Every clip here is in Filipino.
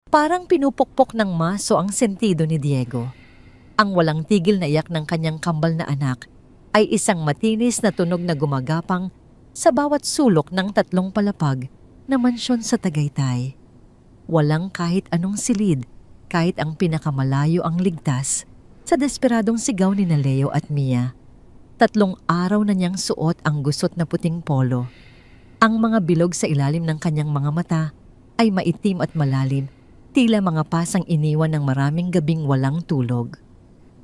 Parang pinupukpok ng maso ang sentido ni Diego. Ang walang tigil na iyak ng kanyang kambal na anak ay isang matinis na tunog na gumagapang sa bawat sulok ng 3 palapag na mansyon sa Tagaytay. Walang kahit anong silid, kahit ang pinakamalayo ang ligtas sa desperadong sigaw ni Leo at Mia. 3 araw na niyang suot ang gusot na puting polo. Ang mga bilog sa ilalim ng kanyang mga mata ay maitim at malalim, tila mga pasang iniwan ng maraming gabing walang tulog.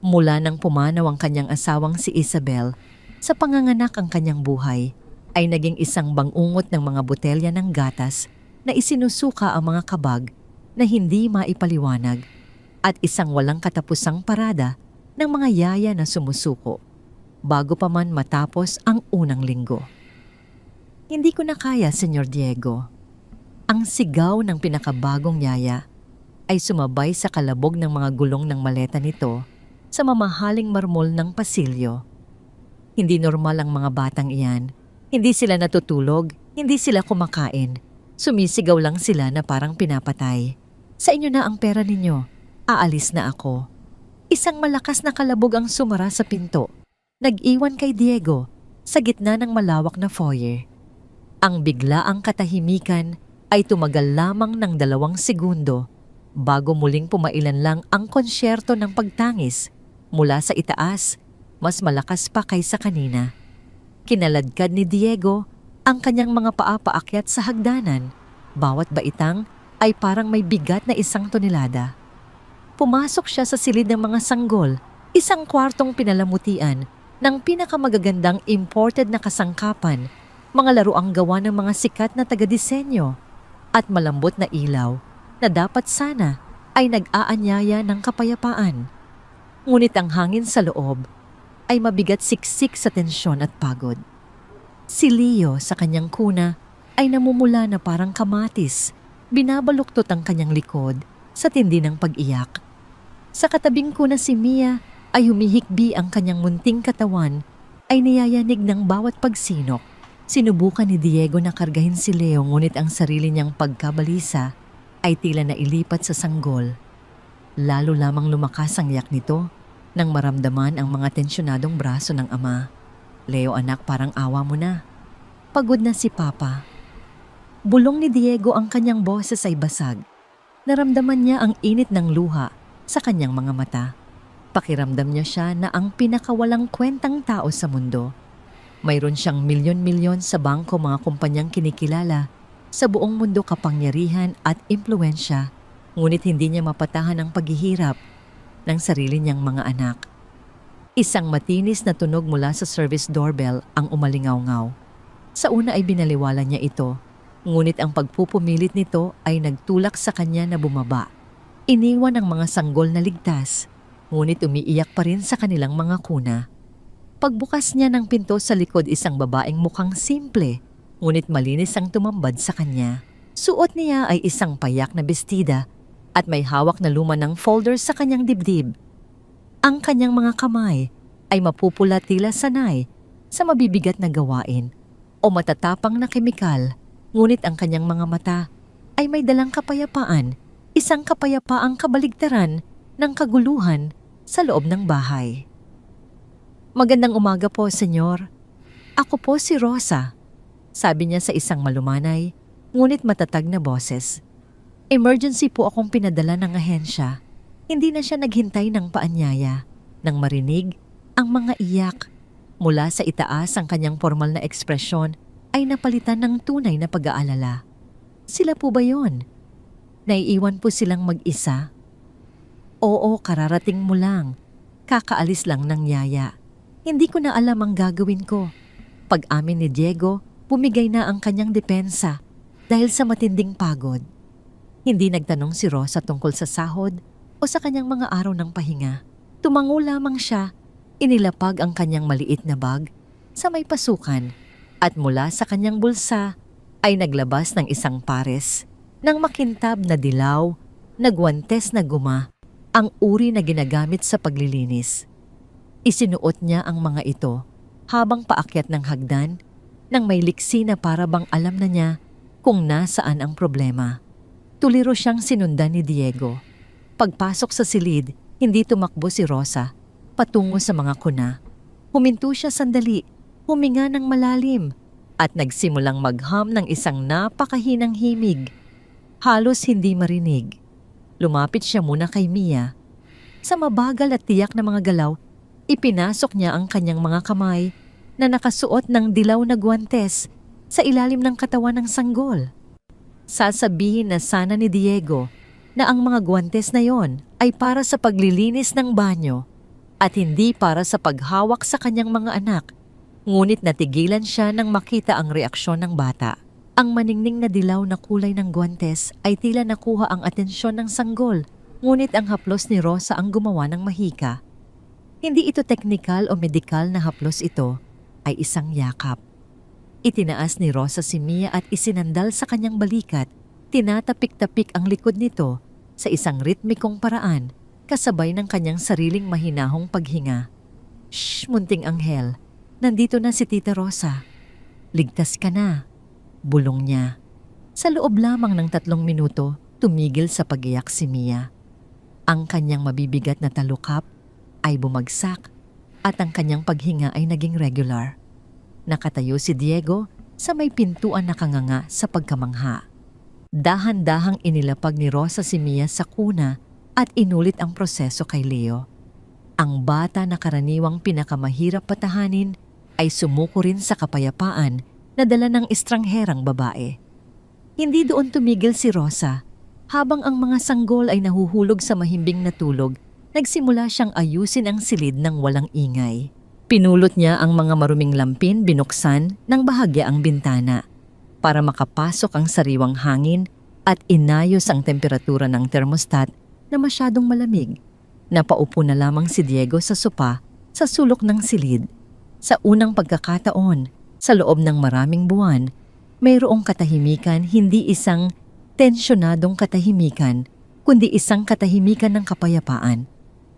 Mula nang pumanaw ang kanyang asawang si Isabel, sa panganganak ang kanyang buhay, ay naging isang bangungot ng mga botelya ng gatas na isinusuka ang mga kabag na hindi maipaliwanag at isang walang katapusang parada ng mga yaya na sumusuko bago pa man matapos ang unang linggo. Hindi ko na kaya, Senyor Diego. Ang sigaw ng pinakabagong yaya ay sumabay sa kalabog ng mga gulong ng maleta nito sa mamahaling marmol ng pasilyo. Hindi normal ang mga batang iyan. Hindi sila natutulog, hindi sila kumakain. Sumisigaw lang sila na parang pinapatay. Sa inyo na ang pera ninyo. Aalis na ako. Isang malakas na kalabog ang sumara sa pinto. Nag-iwan kay Diego sa gitna ng malawak na foyer. Ang biglaang katahimikan ay tumagal lamang ng 2 segundo bago muling pumailan lang ang konsyerto ng pagtangis mula sa itaas, mas malakas pa kaysa kanina. Kinaladkad ni Diego ang kanyang mga paa paakyat sa hagdanan. Bawat baitang ay parang may bigat na 1 tonelada. Pumasok siya sa silid ng mga sanggol, isang kwartong pinalamutian ng pinakamagagandang imported na kasangkapan, mga laruang gawa ng mga sikat na taga-disenyo at malambot na ilaw na dapat sana ay nag-aanyaya ng kapayapaan. Ngunit ang hangin sa loob ay mabigat siksik sa tensyon at pagod. Si Leo sa kanyang kuna ay namumula na parang kamatis, binabaluktot ang kanyang likod sa tindi ng pag-iyak. Sa katabing kuna si Mia ay humihikbi ang kanyang munting katawan ay niyayanig ng bawat pagsinok. Sinubukan ni Diego na kargahin si Leo ngunit ang sarili niyang pagkabalisa ay tila nailipat sa sanggol. Lalo lamang lumakas ang yak nito nang maramdaman ang mga tensyonadong braso ng ama. Leo anak, parang awa mo na. Pagod na si Papa. Bulong ni Diego, ang kanyang boses ay basag. Naramdaman niya ang init ng luha sa kanyang mga mata. Pakiramdam niya siya na ang pinakawalang kwentang tao sa mundo. Mayroon siyang milyon-milyon sa bangko, mga kumpanyang kinikilala, sa buong mundo kapangyarihan at impluensya, ngunit hindi niya mapatahan ang paghihirap ng sarili niyang mga anak. Isang matinis na tunog mula sa service doorbell ang umalingaw-ngaw. Sa una ay binaliwala niya ito, ngunit ang pagpupumilit nito ay nagtulak sa kanya na bumaba. Iniwan ang mga sanggol na ligtas, ngunit umiiyak pa rin sa kanilang mga kuna. Pagbukas niya ng pinto sa likod, isang babaeng mukhang simple, ngunit malinis ang tumambad sa kanya. Suot niya ay isang payak na bestida at may hawak na luma ng folder sa kanyang dibdib. Ang kanyang mga kamay ay mapupula, tila sanay sa mabibigat na gawain o matatapang na kemikal, ngunit ang kanyang mga mata ay may dalang kapayapaan, isang kapayapaang kabaligtaran ng kaguluhan sa loob ng bahay. Magandang umaga po, senyor. Ako po si Rosa, sabi niya sa isang malumanay, ngunit matatag na boses. Emergency po akong pinadala ng ahensya. Hindi na siya naghintay ng paanyaya. Nang marinig ang mga iyak mula sa itaas, ang kanyang formal na ekspresyon ay napalitan ng tunay na pag-aalala. Sila po ba yon? Naiiwan po silang mag-isa? Oo, kararating mo lang. Kakaalis lang ng yaya. Hindi ko na alam ang gagawin ko. Pag-amin ni Diego, bumigay na ang kanyang depensa dahil sa matinding pagod. Hindi nagtanong si Rosa tungkol sa sahod o sa kanyang mga araw ng pahinga. Tumango lamang siya, inilapag ang kanyang maliit na bag sa may pasukan at mula sa kanyang bulsa ay naglabas ng isang pares ng makintab na dilaw, nagwantes na guma, ang uri na ginagamit sa paglilinis. Isinuot niya ang mga ito habang paakyat ng hagdan nang may liksi na para bang alam na niya kung nasaan ang problema. Tuliro siyang sinundan ni Diego. Pagpasok sa silid, hindi tumakbo si Rosa patungo sa mga kuna. Huminto siya sandali, huminga ng malalim, at nagsimulang magham ng isang napakahinang himig. Halos hindi marinig. Lumapit siya muna kay Mia. Sa mabagal at tiyak na mga galaw, ipinasok niya ang kanyang mga kamay na nakasuot ng dilaw na guwantes sa ilalim ng katawan ng sanggol. Sasabihin na sana ni Diego na ang mga guwantes na yon ay para sa paglilinis ng banyo at hindi para sa paghawak sa kanyang mga anak. Ngunit natigilan siya nang makita ang reaksyon ng bata. Ang maningning na dilaw na kulay ng guwantes ay tila nakuha ang atensyon ng sanggol, ngunit ang haplos ni Rosa ang gumawa ng mahika. Hindi ito teknikal o medikal na haplos, ito ay isang yakap. Itinaas ni Rosa si Mia at isinandal sa kanyang balikat. Tinatapik-tapik ang likod nito sa isang ritmikong paraan, kasabay ng kanyang sariling mahinahong paghinga. "Shh, munting anghel. Nandito na si Tita Rosa. Ligtas ka na," bulong niya. Sa loob lamang ng 3 minuto, tumigil sa pag-iyak si Mia. Ang kanyang mabibigat na talukap ay bumagsak at ang kanyang paghinga ay naging regular. Nakatayo si Diego sa may pintuan, nakanganga sa pagkamangha. Dahan-dahang inilapag ni Rosa si Mia sa kuna at inulit ang proseso kay Leo. Ang bata na karaniwang pinakamahirap patahanin ay sumuko rin sa kapayapaan na dala ng estrangherang babae. Hindi doon tumigil si Rosa. Habang ang mga sanggol ay nahuhulog sa mahimbing na tulog, nagsimula siyang ayusin ang silid ng walang ingay. Pinulot niya ang mga maruming lampin, binuksan ng bahagya ang bintana para makapasok ang sariwang hangin at inayos ang temperatura ng thermostat na masyadong malamig. Napaupo na lamang si Diego sa sopa sa sulok ng silid. Sa unang pagkakataon, sa loob ng maraming buwan, mayroong katahimikan, hindi isang tensyonadong katahimikan, kundi isang katahimikan ng kapayapaan.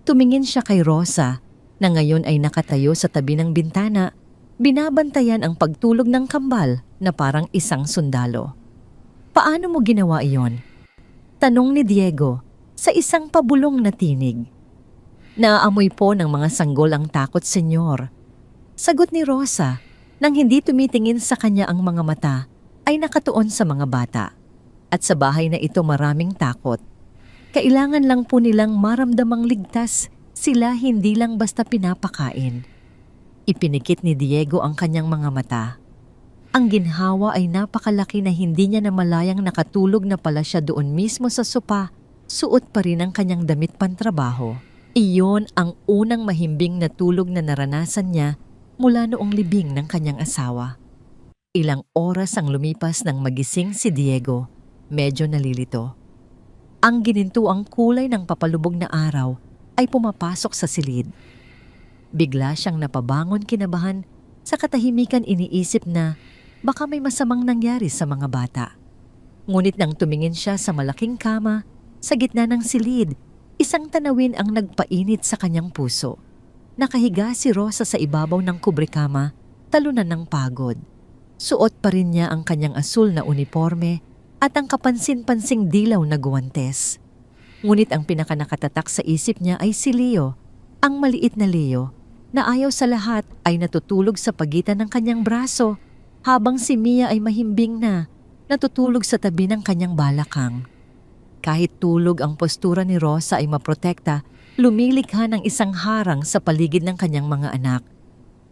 Tumingin siya kay Rosa na ngayon ay nakatayo sa tabi ng bintana, binabantayan ang pagtulog ng kambal na parang isang sundalo. "Paano mo ginawa iyon?" tanong ni Diego sa isang pabulong na tinig. "Naaamoy po ng mga sanggol ang takot, senyor," sagot ni Rosa nang hindi tumitingin sa kanya. Ang mga mata ay nakatuon sa mga bata. At sa bahay na ito maraming takot. Kailangan lang po nilang maramdamang ligtas. Sila hindi lang basta pinapakain. Ipinikit ni Diego ang kanyang mga mata. Ang ginhawa ay napakalaki na hindi niya namalayang nakatulog na pala siya doon mismo sa sopa. Suot pa rin ang kanyang damit pantrabaho. Iyon ang unang mahimbing na tulog na naranasan niya mula noong libing ng kanyang asawa. Ilang oras ang lumipas nang magising si Diego. Medyo nalilito. Ang ginintuang kulay ng papalubog na araw ay pumapasok sa silid. Bigla siyang napabangon, kinabahan. Sa katahimikan, iniisip na baka may masamang nangyari sa mga bata. Ngunit nang tumingin siya sa malaking kama sa gitna ng silid, isang tanawin ang nagpainit sa kanyang puso. Nakahiga si Rosa sa ibabaw ng kubrekama, talunan ng pagod. Suot pa rin niya ang kanyang asul na uniforme at ang kapansin-pansing dilaw na guwantes. Ngunit ang pinakanakatatak sa isip niya ay si Leo, ang maliit na Leo, na ayaw sa lahat ay natutulog sa pagitan ng kanyang braso, habang si Mia ay mahimbing na natutulog sa tabi ng kanyang balakang. Kahit tulog ang postura ni Rosa ay maprotekta, lumilikha ng isang harang sa paligid ng kanyang mga anak.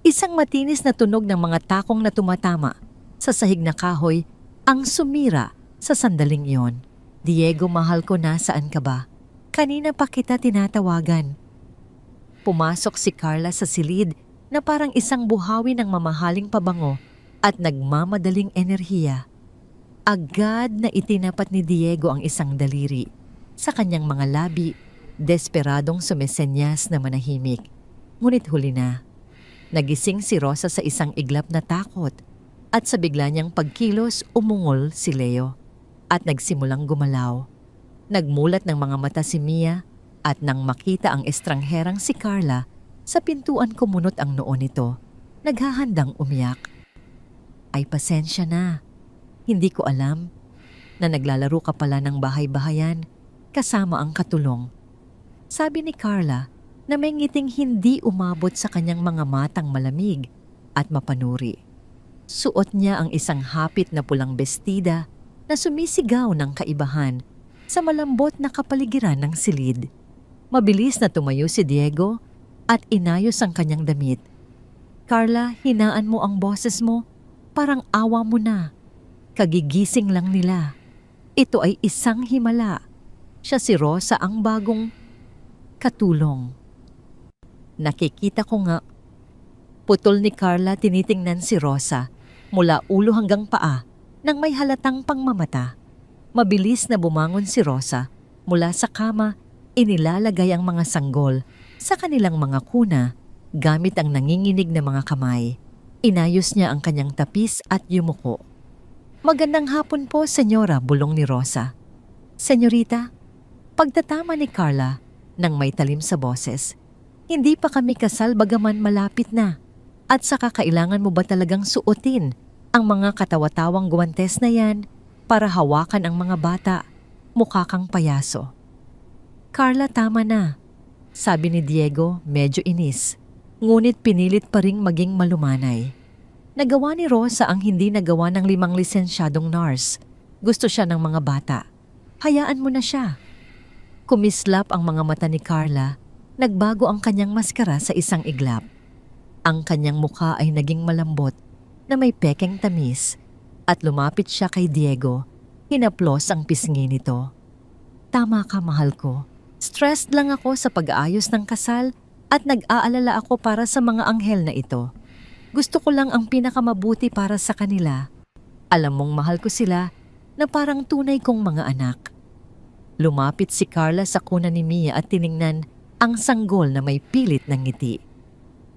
Isang matinis na tunog ng mga takong na tumatama sa sahig na kahoy ang sumira sa sandaling iyon. "Diego, mahal ko, nasaan ka ba? Kanina pa kita tinatawagan." Pumasok si Carla sa silid na parang isang buhawi ng mamahaling pabango at nagmamadaling enerhiya. Agad na itinapat ni Diego ang isang daliri sa kanyang mga labi, desperadong sumesenyas na manahimik. Ngunit huli na. Nagising si Rosa sa isang iglap na takot at sa bigla niyang pagkilos umungol si Leo at nagsimulang gumalaw. Nagmulat ng mga mata si Mia at nang makita ang estrangherang si Carla, sa pintuan kumunot ang noo nito, naghahandang umiyak. "Ay, pasensya na. Hindi ko alam. na naglalaro ka pala ng bahay-bahayan kasama ang katulong. Sabi ni Carla na may ngiting hindi umabot sa kanyang mga matang malamig at mapanuri. Suot niya ang isang hapit na pulang bestida na sumisigaw ng kaibahan sa malambot na kapaligiran ng silid. Mabilis na tumayo si Diego at inayos ang kanyang damit. Carla, hinaan mo ang boses mo. Parang awa mo na. Kagigising lang nila. Ito ay isang himala. Siya si Rosa ang bagong katulong. Nakikita ko nga. Putol ni Carla, tinitingnan si Rosa mula ulo hanggang paa nang may halatang pangmamata. Mabilis na bumangon si Rosa mula sa kama, inilalagay ang mga sanggol sa kanilang mga kuna gamit ang nanginginig na mga kamay. Inayos niya ang kanyang tapis at yumuko. Magandang hapon po, senyora, bulong ni Rosa. Senyorita, pagtatama ni Carla nang may talim sa boses. Hindi pa kami kasal bagaman malapit na. At saka kailangan mo ba talagang suotin ang mga katawa-tawang guwantes na yan para hawakan ang mga bata? Mukha kang payaso. Carla, tama na. Sabi ni Diego, medyo inis. Ngunit pinilit pa ring maging malumanay. Nagawa ni Rosa ang hindi nagawa ng 5 lisensyadong nurse. Gusto siya ng mga bata. Hayaan mo na siya. Kumislap ang mga mata ni Carla. Nagbago ang kanyang maskara sa isang iglap. Ang kanyang mukha ay naging malambot na may pekeng tamis at lumapit siya kay Diego. Hinaplos ang pisngi nito. Tama ka, mahal ko. Stressed lang ako sa pag-aayos ng kasal at nag-aalala ako para sa mga anghel na ito. Gusto ko lang ang pinakamabuti para sa kanila. Alam mong mahal ko sila na parang tunay kong mga anak. Lumapit si Carla sa kuna ni Mia at tiningnan ang sanggol na may pilit ng ngiti.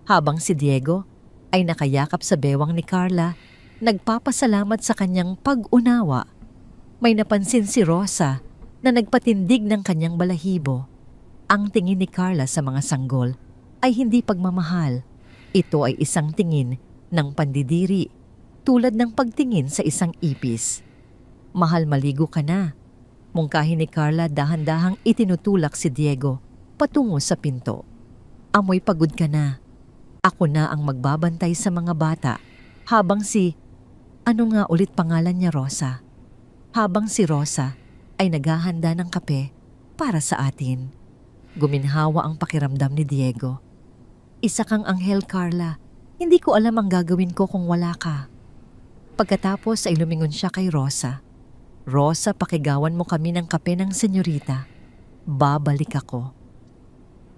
Habang si Diego ay nakayakap sa bewang ni Carla, nagpapasalamat sa kanyang pag-unawa. May napansin si Rosa na nagpatindig ng kanyang balahibo. Ang tingin ni Carla sa mga sanggol ay hindi pagmamahal. Ito ay isang tingin ng pandidiri, tulad ng pagtingin sa isang ipis. Mahal, maligo ka na. Mungkahi ni Carla, dahan-dahang itinutulak si Diego patungo sa pinto. Amoy pagod ka na. Ako na ang magbabantay sa mga bata habang ano nga ulit pangalan niya, Rosa? Habang si Rosa ay naghahanda ng kape para sa atin. Guminhawa ang pakiramdam ni Diego. Isa kang anghel, Carla. Hindi ko alam ang gagawin ko kung wala ka. Pagkatapos ay lumingon siya kay Rosa. Rosa, pakigawan mo kami ng kape ng senyorita. Babalik ako.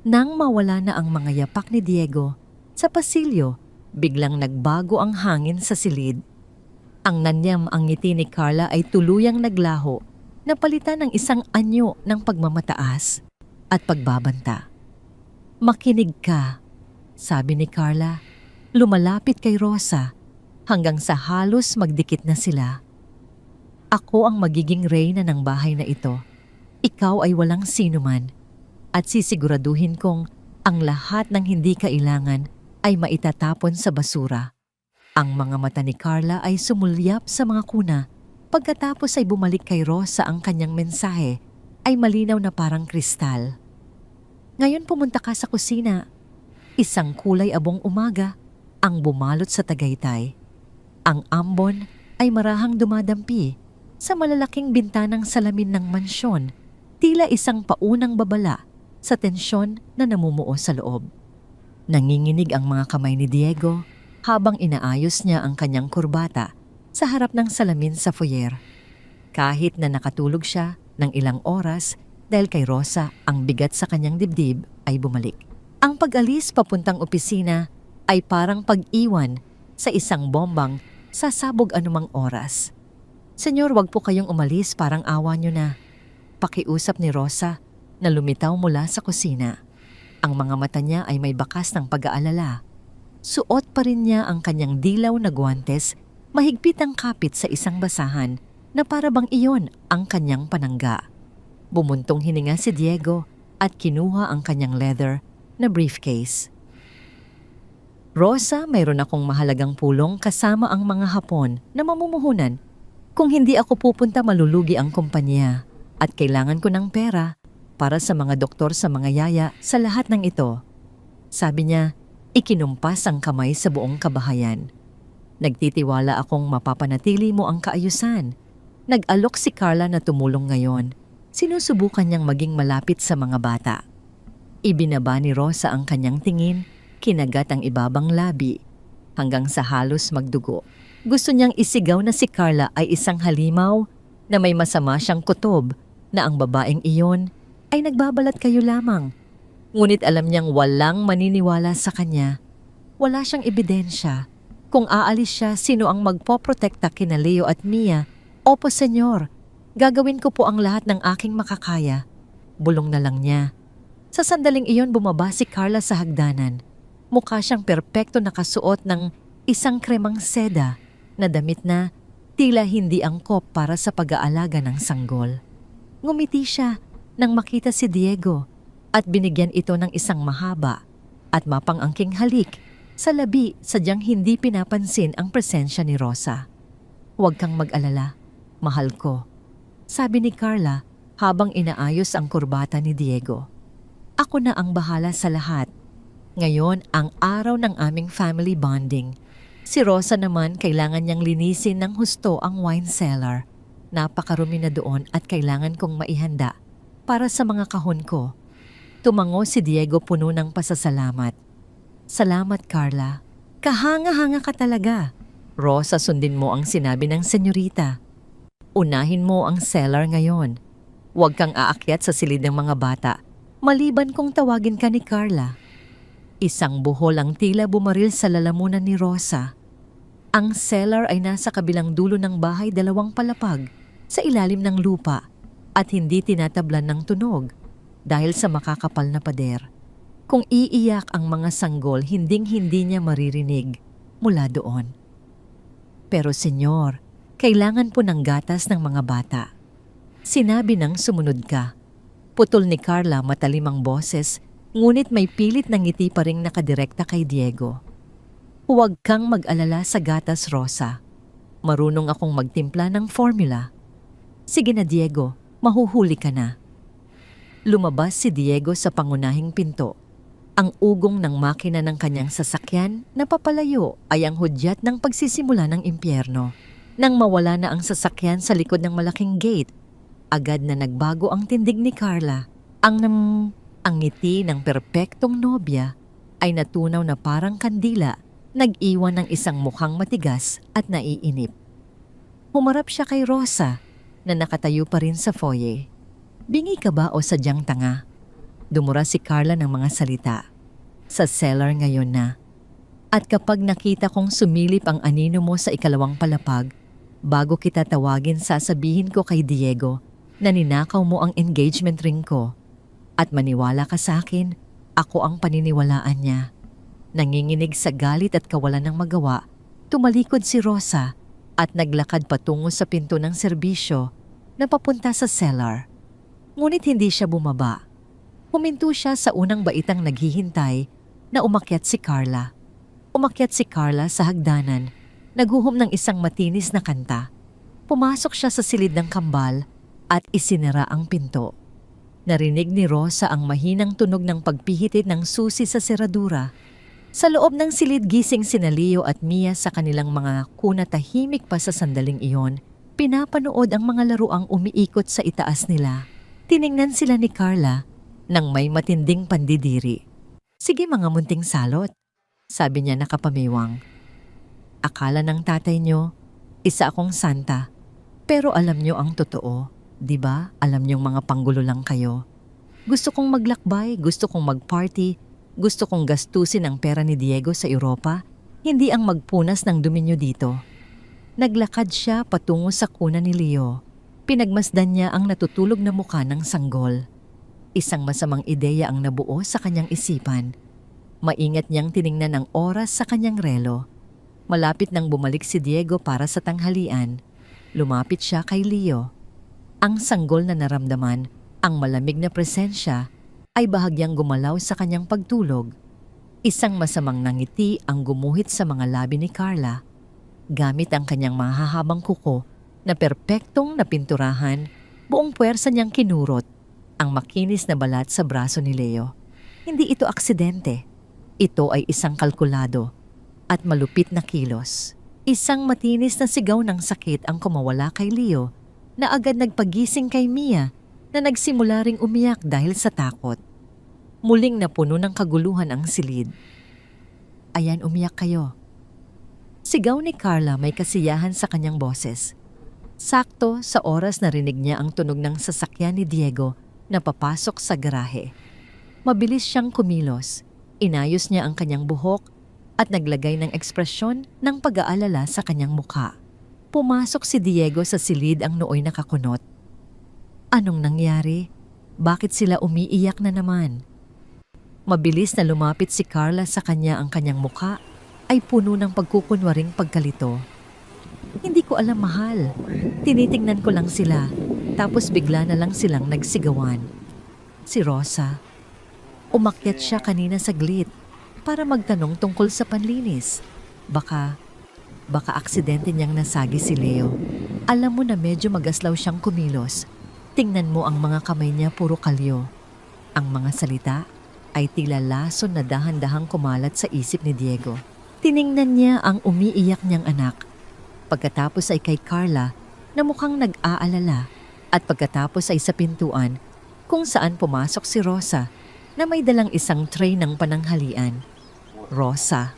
Nang mawala na ang mga yapak ni Diego, sa pasilyo, biglang nagbago ang hangin sa silid. Ang nanyam ang ngiti ni Carla ay tuluyang naglaho, napalitan ng isang anyo ng pagmamataas at pagbabanta. Makinig ka, sabi ni Carla. Lumalapit kay Rosa hanggang sa halos magdikit na sila. Ako ang magiging reyna ng bahay na ito. Ikaw ay walang sinuman at sisiguraduhin kong ang lahat ng hindi kailangan ay maitatapon sa basura. Ang mga mata ni Carla ay sumulyap sa mga kuna. Pagkatapos ay bumalik kay Rosa ang kanyang mensahe ay malinaw na parang kristal. Ngayon pumunta ka sa kusina. Isang kulay abong umaga ang bumalot sa Tagaytay. Ang ambon ay marahang dumadampi sa malalaking bintanang salamin ng mansyon, tila isang paunang babala sa tensyon na namumuo sa loob. Nanginginig ang mga kamay ni Diego habang inaayos niya ang kanyang kurbata sa harap ng salamin sa foyer. Kahit na nakatulog siya ng ilang oras dahil kay Rosa ang bigat sa kanyang dibdib ay bumalik. Ang pag-alis papuntang opisina ay parang pag-iwan sa isang bombang sasabog anumang oras. Senyor, wag po kayong umalis, parang awa nyo na. Pakiusap ni Rosa na lumitaw mula sa kusina. Ang mga mata niya ay may bakas ng pag-aalala. Suot pa rin niya ang kanyang dilaw na guwantes, mahigpit ang kapit sa isang basahan na para bang iyon ang kanyang panangga. Bumuntong hininga si Diego at kinuha ang kanyang leather na briefcase. Rosa, mayroon akong mahalagang pulong kasama ang mga Hapon na mamumuhunan. Kung hindi ako pupunta, malulugi ang kumpanya at kailangan ko ng pera para sa mga doktor, sa mga yaya, sa lahat ng ito. Sabi niya, ikinumpas ang kamay sa buong kabahayan. Nagtitiwala akong mapapanatili mo ang kaayusan. Nag-alok si Carla na tumulong ngayon. Sinusubukan niyang maging malapit sa mga bata. Ibinaba ni Rosa ang kanyang tingin, kinagat ang ibabang labi, hanggang sa halos magdugo. Gusto niyang isigaw na si Carla ay isang halimaw na may masama siyang kutob, na ang babaeng iyon ay nagbabalat kayo lamang. Ngunit alam niyang walang maniniwala sa kanya. Wala siyang ebidensya. Kung aalis siya, sino ang magpoprotekta kina Leo at Mia? Opo, senyor. Gagawin ko po ang lahat ng aking makakaya. Bulong na lang niya. Sa sandaling iyon, bumaba si Carla sa hagdanan. Mukha siyang perpekto nakasuot ng isang kremang seda na damit na tila hindi angkop para sa pag-aalaga ng sanggol. Ngumiti siya nang makita si Diego at binigyan ito ng isang mahaba at mapang-angking halik sa labi, sadyang hindi pinapansin ang presensya ni Rosa. Huwag kang mag-alala, mahal ko, sabi ni Carla habang inaayos ang kurbata ni Diego. Ako na ang bahala sa lahat. Ngayon ang araw ng aming family bonding. Si Rosa naman kailangan niyang linisin ng husto ang wine cellar. Napakarumi na doon at kailangan kong maihanda para sa mga kahon ko. Tumango si Diego puno ng pasasalamat. Salamat, Carla. Kahanga-hanga ka talaga. Rosa, sundin mo ang sinabi ng senyorita. Unahin mo ang cellar ngayon. Huwag kang aakyat sa silid ng mga bata, maliban kung tawagin ka ni Carla. Isang buhol ang tila bumaril sa lalamunan ni Rosa. Ang cellar ay nasa kabilang dulo ng bahay, 2 palapag, sa ilalim ng lupa at hindi tinatablan ng tunog dahil sa makakapal na pader. Kung iiyak ang mga sanggol, hinding-hindi niya maririnig mula doon. Pero senyor, kailangan po ng gatas ng mga bata. Sinabi ng sumunod ka. Putol ni Carla, matalim ang boses, ngunit may pilit na ngiti pa ring nakadirekta kay Diego. Huwag kang mag-alala sa gatas, Rosa. Marunong akong magtimpla ng formula. Sige na, Diego, mahuhuli ka na. Lumabas si Diego sa pangunahing pinto. Ang ugong ng makina ng kanyang sasakyan na papalayo ay ang hudyat ng pagsisimula ng impyerno. Nang mawala na ang sasakyan sa likod ng malaking gate, agad na nagbago ang tindig ni Carla. Ang ngiti ng perpektong nobya ay natunaw na parang kandila, nag-iwan ng isang mukhang matigas at naiinip. Humarap siya kay Rosa na nakatayo pa rin sa foyer. Bingi ka ba o sadyang tanga? Dumura si Carla ng mga salita. Sa cellar ngayon na. At kapag nakita kong sumilip ang anino mo sa 2 palapag, bago kita tawagin, sasabihin ko kay Diego na ninakaw mo ang engagement ring ko. At maniwala ka sa akin, ako ang paniniwalaan niya. Nanginginig sa galit at kawalan ng magawa, tumalikod si Rosa at naglakad patungo sa pinto ng serbisyo na papunta sa cellar. Ngunit hindi siya bumaba. Huminto siya sa unang baitang naghihintay na umakyat si Carla. Umakyat si Carla sa hagdanan, naghuhom ng isang matinis na kanta. Pumasok siya sa silid ng kambal at isinara ang pinto. Narinig ni Rosa ang mahinang tunog ng pagpihitit ng susi sa seradura. Sa loob ng silid, gising sina Leo at Mia sa kanilang mga kuna. Tahimik pa sa sandaling iyon, pinapanood ang mga laruang umiikot sa itaas nila. Tiningnan sila ni Carla nang may matinding pandidiri. Sige mga munting salot, sabi niya nakapamiwang. Akala ng tatay niyo, isa akong santa. Pero alam niyo ang totoo, di ba? Alam niyong mga panggulo lang kayo. Gusto kong maglakbay, gusto kong magparty, gusto kong gastusin ang pera ni Diego sa Europa, hindi ang magpunas ng dumi niyo dito. Naglakad siya patungo sa kuna ni Leo. Pinagmasdan niya ang natutulog na mukha ng sanggol. Isang masamang ideya ang nabuo sa kanyang isipan. Maingat niyang tiningnan ang oras sa kanyang relo. Malapit nang bumalik si Diego para sa tanghalian, lumapit siya kay Leo. Ang sanggol na naramdaman, ang malamig na presensya, ay bahagyang gumalaw sa kanyang pagtulog. Isang masamang nangiti ang gumuhit sa mga labi ni Carla. Gamit ang kanyang mahahabang kuko, na perpektong napinturahan, buong puwersa niyang kinurot ang makinis na balat sa braso ni Leo. Hindi ito aksidente. Ito ay isang kalkulado at malupit na kilos. Isang matinis na sigaw ng sakit ang kumawala kay Leo na agad nagpagising kay Mia na nagsimula ring umiyak dahil sa takot. Muling napuno ng kaguluhan ang silid. Ayan, umiyak kayo. Sigaw ni Carla may kasiyahan sa kanyang boses. Sakto sa oras na rinig niya ang tunog ng sasakyan ni Diego na papasok sa garahe. Mabilis siyang kumilos, inayos niya ang kanyang buhok at naglagay ng ekspresyon ng pag-aalala sa kanyang mukha. Pumasok si Diego sa silid ang nooy nakakunot. Anong nangyari? Bakit sila umiiyak na naman? Mabilis na lumapit si Carla sa kanya, ang kanyang mukha ay puno ng pagkukunwaring pagkalito. Hindi ko alam, mahal. Tinitingnan ko lang sila, tapos bigla na lang silang nagsigawan. Si Rosa. Umakyat siya kanina saglit para magtanong tungkol sa panlinis. Baka aksidente niyang nasagi si Leo. Alam mo na medyo magaslaw siyang kumilos. Tingnan mo ang mga kamay niya, puro kalyo. Ang mga salita ay tila lason na dahan-dahang kumalat sa isip ni Diego. Tiningnan niya ang umiiyak niyang anak. Pagkatapos ay kay Carla na mukhang nag-aalala at pagkatapos ay sa pintuan kung saan pumasok si Rosa na may dalang isang tray ng pananghalian. Rosa.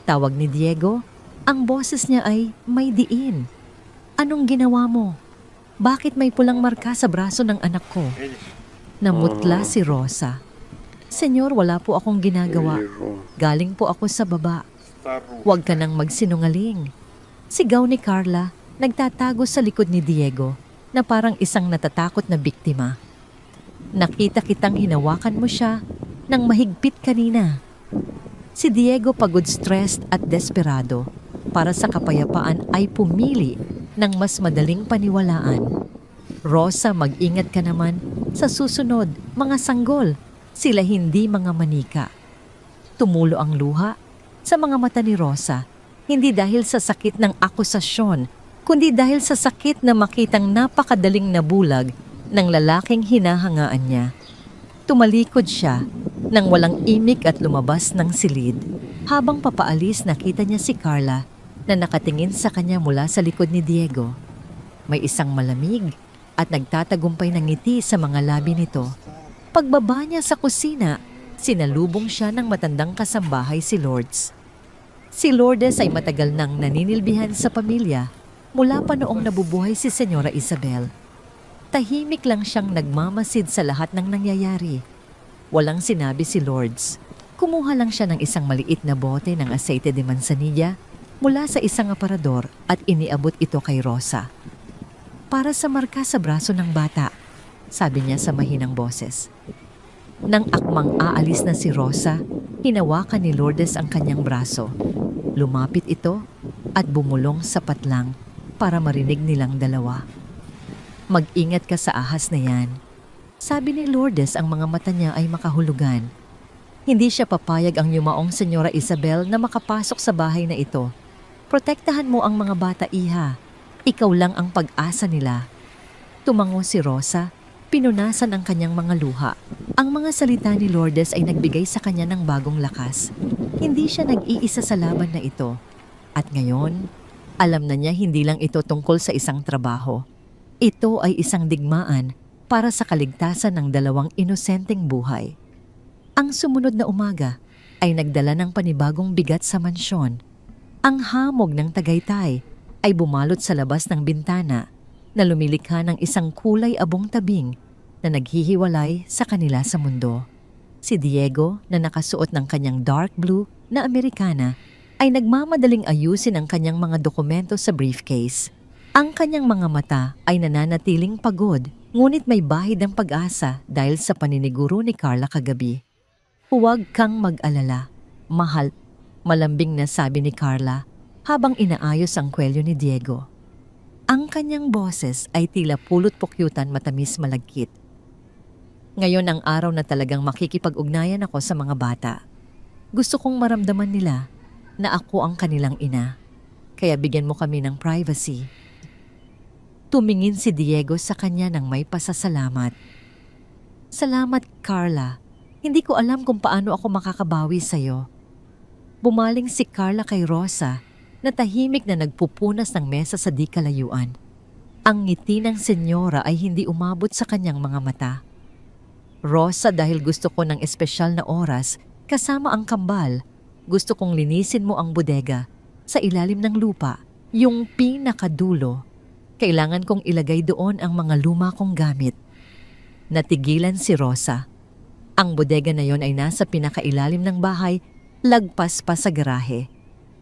Tawag ni Diego, ang boses niya ay may diin. Anong ginawa mo? Bakit may pulang marka sa braso ng anak ko? Namutla si Rosa. Senyor, wala po akong ginagawa. Galing po ako sa baba. Huwag ka nang magsinungaling. Sigaw ni Carla, nagtatago sa likod ni Diego na parang isang natatakot na biktima. Nakita kitang hinawakan mo siya ng mahigpit kanina. Si Diego, pagod, stressed at desperado, para sa kapayapaan ay pumili ng mas madaling paniwalaan. Rosa, mag-ingat ka naman sa susunod, mga sanggol. Sila hindi mga manika. Tumulo ang luha sa mga mata ni Rosa, hindi dahil sa sakit ng akusasyon, kundi dahil sa sakit na makitang napakadaling nabulag ng lalaking hinahangaan niya. Tumalikod siya nang walang imik at lumabas ng silid. Habang papaalis, nakita niya si Carla na nakatingin sa kanya mula sa likod ni Diego. May isang malamig at nagtatagumpay ng ngiti sa mga labi nito. Pagbaba niya sa kusina, sinalubong siya ng matandang kasambahay, si Lourdes. Si Lourdes ay matagal nang naninilbihan sa pamilya mula pa noong nabubuhay si Senyora Isabel. Tahimik lang siyang nagmamasid sa lahat ng nangyayari. Walang sinabi si Lourdes. Kumuha lang siya ng isang maliit na bote ng aceite de manzanilla mula sa isang aparador at iniabot ito kay Rosa. Para sa marka sa braso ng bata, sabi niya sa mahinang boses. Nang akmang aalis na si Rosa, hinawakan ni Lourdes ang kanyang braso. Lumapit ito at bumulong sapat lang para marinig nilang dalawa. Mag-ingat ka sa ahas na yan. Sabi ni Lourdes, ang mga mata niya ay makahulugan. Hindi siya papayag ang yumaong Senyora Isabel na makapasok sa bahay na ito. Protektahan mo ang mga bata, iha. Ikaw lang ang pag-asa nila. Tumango si Rosa, pinunasan ang kanyang mga luha. Ang mga salita ni Lourdes ay nagbigay sa kanya ng bagong lakas. Hindi siya nag-iisa sa laban na ito. At ngayon, alam na niya hindi lang ito tungkol sa isang trabaho. Ito ay isang digmaan para sa kaligtasan ng dalawang inosenteng buhay. Ang sumunod na umaga ay nagdala ng panibagong bigat sa mansyon. Ang hamog ng Tagaytay ay bumalot sa labas ng bintana na lumilikha ng isang kulay abong tabing na naghihiwalay sa kanila sa mundo. Si Diego, na nakasuot ng kanyang dark blue na Amerikana, ay nagmamadaling ayusin ang kanyang mga dokumento sa briefcase. Ang kanyang mga mata ay nananatiling pagod, ngunit may bahid ng pag-asa dahil sa paniniguro ni Carla kagabi. Huwag kang mag-alala, mahal, malambing na sabi ni Carla habang inaayos ang kwelyo ni Diego. Ang kanyang boses ay tila pulot pukyutan, matamis malagkit. Ngayon ang araw na talagang makikipag-ugnayan ako sa mga bata. Gusto kong maramdaman nila na ako ang kanilang ina. Kaya bigyan mo kami ng privacy. Tumingin si Diego sa kanya ng may pasasalamat. Salamat, Carla. Hindi ko alam kung paano ako makakabawi sa'yo. Bumaling si Carla kay Rosa na tahimik na nagpupunas ng mesa sa di kalayuan. Ang ngiti ng senyora ay hindi umabot sa kanyang mga mata. Rosa, dahil gusto ko ng espesyal na oras kasama ang kambal, gusto kong linisin mo ang bodega sa ilalim ng lupa, yung pinakadulo. Kailangan kong ilagay doon ang mga luma kong gamit. Natigilan si Rosa. Ang bodega na yon ay nasa pinakailalim ng bahay, lagpas pa sa garahe.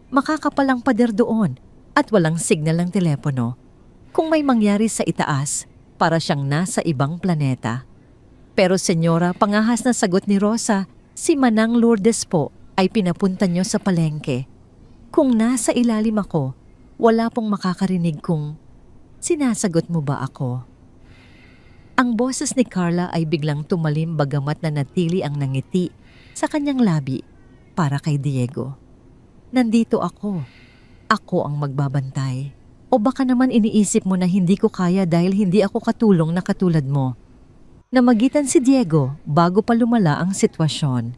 Makakapal ang pader doon at walang signal ng telepono. Kung may mangyari sa itaas, para siyang nasa ibang planeta. Pero senyora, pangahas na sagot ni Rosa, si Manang Lourdes po ay pinapunta niyo sa palengke. Kung nasa ilalim ako, wala pong makakarinig kung sinasagot mo ba ako? Ang boses ni Carla ay biglang tumalim bagamat na natili ang nangiti sa kanyang labi para kay Diego. Nandito ako. Ako ang magbabantay. O baka naman iniisip mo na hindi ko kaya dahil hindi ako katulong na katulad mo. Namagitan si Diego bago pa lumala ang sitwasyon.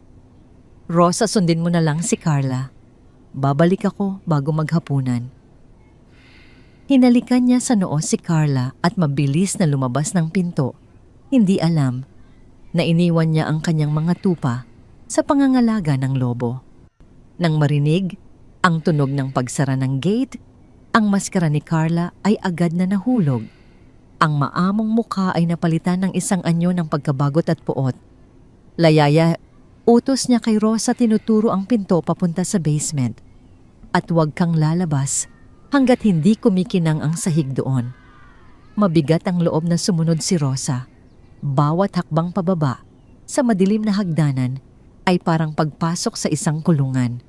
Rosa, sundin mo na lang si Carla. Babalik ako bago maghapunan. Hinalikan niya sa noo si Carla at mabilis na lumabas ng pinto. Hindi alam na iniwan niya ang kanyang mga tupa sa pangangalaga ng lobo. Nang marinig ang tunog ng pagsara ng gate, ang maskara ni Carla ay agad na nahulog. Ang maamong mukha ay napalitan ng isang anyo ng pagkabagot at puot. Layaya, utos niya kay Rosa, tinuturo ang pinto papunta sa basement. At huwag kang lalabas hanggat hindi kumikinang ang sahig doon. Mabigat ang loob na sumunod si Rosa. Bawat hakbang pababa sa madilim na hagdanan ay parang pagpasok sa isang kulungan.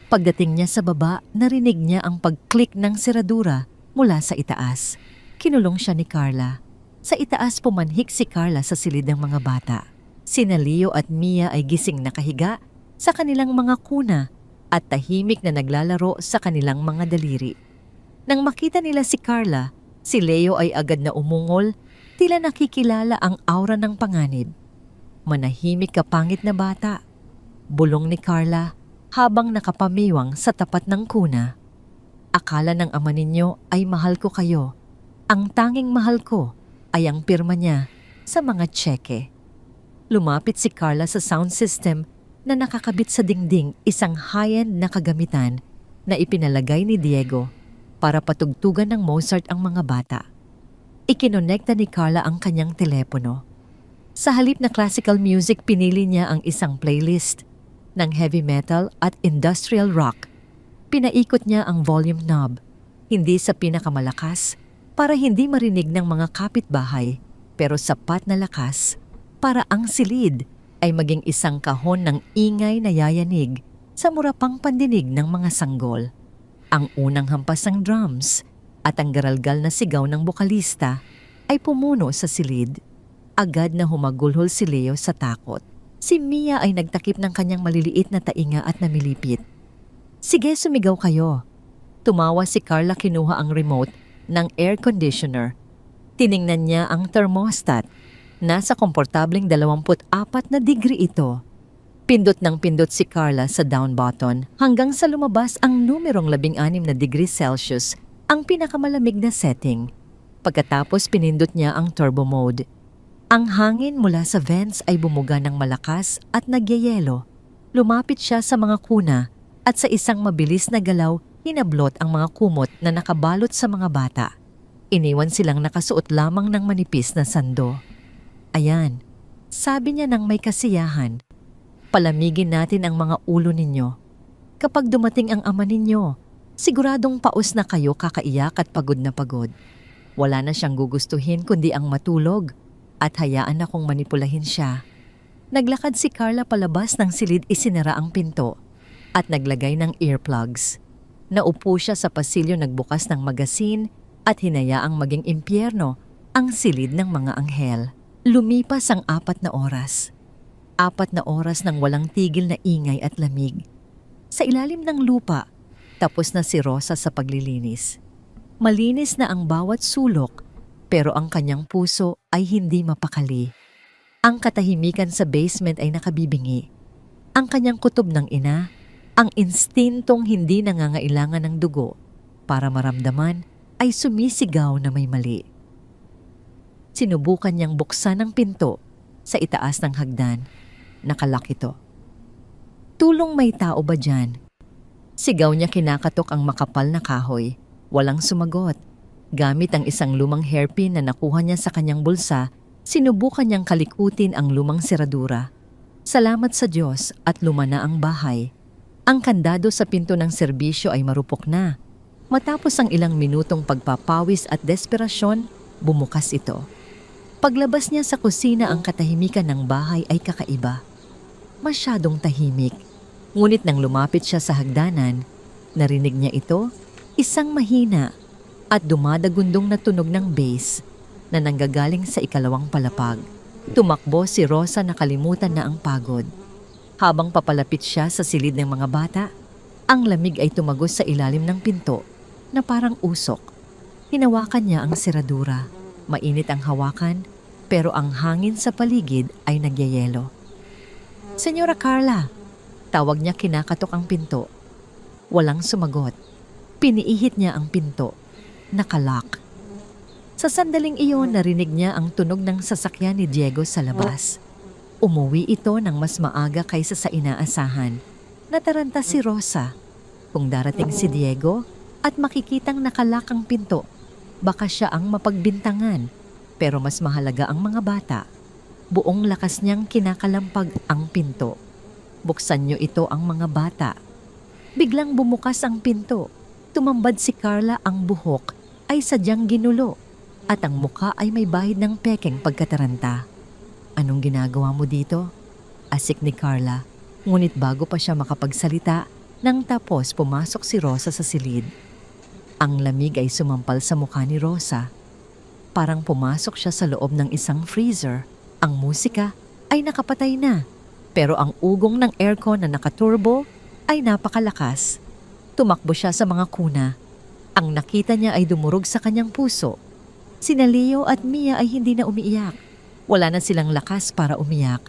Pagdating niya sa baba, narinig niya ang pag-click ng seradura mula sa itaas. Kinulong siya ni Carla. Sa itaas pumanhik si Carla sa silid ng mga bata. Sina Leo at Mia ay gising nakahiga sa kanilang mga kuna at tahimik na naglalaro sa kanilang mga daliri. Nang makita nila si Carla, si Leo ay agad na umungol, tila nakikilala ang aura ng panganib. Manahimik kapangit na bata, bulong ni Carla habang nakapamiwang sa tapat ng kuna. Akala ng ama ninyo ay mahal ko kayo. Ang tanging mahal ko ay ang pirma niya sa mga tseke. Lumapit si Carla sa sound system na nakakabit sa dingding, isang high-end na kagamitan na ipinalagay ni Diego para patugtugan ng Mozart ang mga bata. Ikinonekta ni Carla ang kanyang telepono. Sa halip na classical music, pinili niya ang isang playlist ng heavy metal at industrial rock. Pinaikot niya ang volume knob, hindi sa pinakamalakas para hindi marinig ng mga kapitbahay, pero sapat na lakas para ang silid ay maging isang kahon ng ingay na yayanig sa murapang pandinig ng mga sanggol. Ang unang hampas ng drums at ang garalgal na sigaw ng bokalista ay pumuno sa silid. Agad na humagulhol si Leo sa takot. Si Mia ay nagtakip ng kanyang maliliit na tainga at namilipit. Sige, sumigaw kayo. Tumawa si Carla, kinuha ang remote ng air conditioner. Tiningnan niya ang thermostat. Nasa komportableng 24 na degree ito. Pindot ng pindot si Carla sa down button hanggang sa lumabas ang numerong 16 na degree Celsius, ang pinakamalamig na setting. Pagkatapos pinindot niya ang turbo mode. Ang hangin mula sa vents ay bumuga ng malakas at nagyayelo. Lumapit siya sa mga kuna at sa isang mabilis na galaw, hinablot ang mga kumot na nakabalot sa mga bata. Iniwan silang nakasuot lamang ng manipis na sando. Ayan, sabi niya ng may kasiyahan, palamigin natin ang mga ulo ninyo. Kapag dumating ang ama ninyo, siguradong paus na kayo, kakaiyak at pagod na pagod. Wala na siyang gugustuhin kundi ang matulog at hayaan akong manipulahin siya. Naglakad si Carla palabas ng silid, isinara ang pinto at naglagay ng earplugs. Naupo siya sa pasilyo, nagbukas ng magasin at hinayaang maging impyerno ang silid ng mga anghel. Lumipas ang 4 na oras. 4 na oras ng walang tigil na ingay at lamig. Sa ilalim ng lupa, tapos na si Rosa sa paglilinis. Malinis na ang bawat sulok pero ang kanyang puso ay hindi mapakali. Ang katahimikan sa basement ay nakabibingi. Ang kanyang kutob ng ina, ang instintong hindi nangangailangan ng dugo para maramdaman, ay sumisigaw na may mali. Sinubukan niyang buksan ang pinto sa itaas ng hagdan. Nakalak ito. Tulong, may tao ba dyan? Sigaw niya kinakatok ang makapal na kahoy. Walang sumagot. Gamit ang isang lumang hairpin na nakuha niya sa kanyang bulsa, sinubukan niyang kalikutin ang lumang seradura. Salamat sa Diyos at lumana ang bahay. Ang kandado sa pinto ng serbisyo ay marupok na. Matapos ang ilang minutong pagpapawis at desperasyon, bumukas ito. Paglabas niya sa kusina, ang katahimikan ng bahay ay kakaiba. Masyadong tahimik. Ngunit nang lumapit siya sa hagdanan, narinig niya ito, isang mahina at dumadagundong na tunog ng bass na nanggagaling sa ikalawang palapag. Tumakbo si Rosa, nakalimutan na ang pagod. Habang papalapit siya sa silid ng mga bata, ang lamig ay tumagos sa ilalim ng pinto na parang usok. Hinawakan niya ang seradura. Mainit ang hawakan, pero ang hangin sa paligid ay nagyayelo. Senyora Carla, tawag niya kinakatok ang pinto. Walang sumagot. Piniihit niya ang pinto. Nakalak. Sa sandaling iyon, narinig niya ang tunog ng sasakyan ni Diego sa labas. Umuwi ito ng mas maaga kaysa sa inaasahan. Nataranta si Rosa. Kung darating si Diego at makikitang nakalak ang pinto, baka siya ang mapagbintangan, pero mas mahalaga ang mga bata. Buong lakas niyang kinakalampag ang pinto. Buksan niyo ito, ang mga bata. Biglang bumukas ang pinto. Tumambad si Carla, ang buhok ay sadyang ginulo at ang muka ay may bahid ng pekeng pagkataranta. Anong ginagawa mo dito? Asik ni Carla. Ngunit bago pa siya makapagsalita, nang tapos pumasok si Rosa sa silid. Ang lamig ay sumampal sa mukha ni Rosa. Parang pumasok siya sa loob ng isang freezer. Ang musika ay nakapatay na, pero ang ugong ng aircon na nakaturbo ay napakalakas. Tumakbo siya sa mga kuna. Ang nakita niya ay dumurog sa kanyang puso. Sina Leo at Mia ay hindi na umiiyak. Wala na silang lakas para umiyak.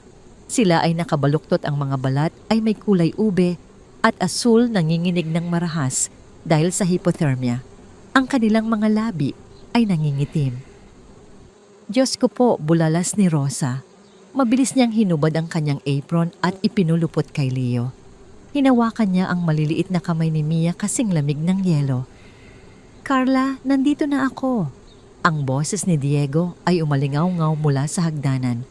Sila ay nakabaluktot, ang mga balat ay may kulay ube at asul, nanginginig ng marahas dahil sa hypothermia. Ang kanilang mga labi ay nangingitim. Diyos ko po, bulalas ni Rosa. Mabilis niyang hinubad ang kanyang apron at ipinulupot kay Leo. Hinawakan niya ang maliliit na kamay ni Mia kasing lamig ng yelo. Carla, nandito na ako. Ang boses ni Diego ay umalingaw-ngaw mula sa hagdanan.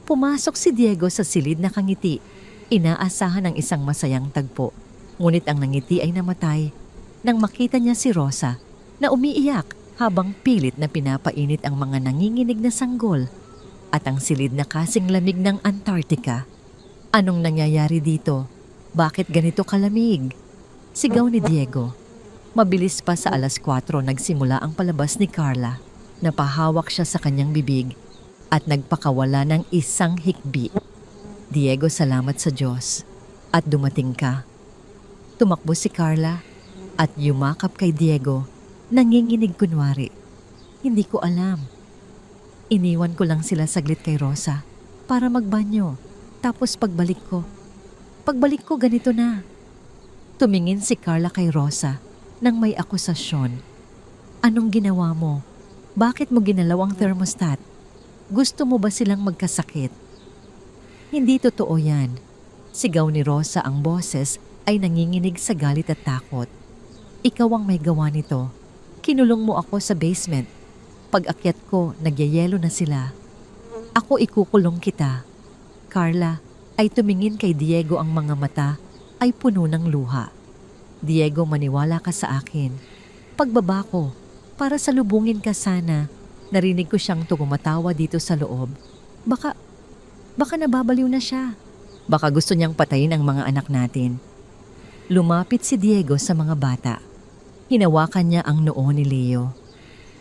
Pumasok si Diego sa silid na kangiti. Inaasahan ng isang masayang tagpo. Ngunit ang nangiti ay namatay nang makita niya si Rosa na umiiyak habang pilit na pinapainit ang mga nanginginig na sanggol at ang silid na kasing lamig ng Antarctica. Anong nangyayari dito? Bakit ganito kalamig? Sigaw ni Diego. Mabilis pa, sa 4:00 nagsimula ang palabas ni Carla. Napahawak siya sa kanyang bibig at nagpakawala ng isang hikbi. Diego, salamat sa Diyos at dumating ka. Tumakbo si Carla at yumakap kay Diego. Nanginginig kunwari. Hindi ko alam. Iniwan ko lang sila saglit kay Rosa para magbanyo. Tapos pagbalik ko ganito na. Tumingin si Carla kay Rosa nang may akusasyon. Anong ginawa mo? Bakit mo ginalaw ang thermostat? Gusto mo ba silang magkasakit? Hindi totoo yan. Sigaw ni Rosa, ang boses ay nanginginig sa galit at takot. Ikaw ang may gawa nito. Kinulong mo ako sa basement. Pag-akyat ko, nagyayelo na sila. Ako ikukulong kita. Carla ay tumingin kay Diego, ang mga mata ay puno ng luha. Diego, maniwala ka sa akin. Pagbaba ko, para salubungin ka sana. Narinig ko siyang tumatawa dito sa loob. Baka nababaliw na siya. Baka gusto niyang patayin ang mga anak natin. Lumapit si Diego sa mga bata. Hinawakan niya ang noo ni Leo.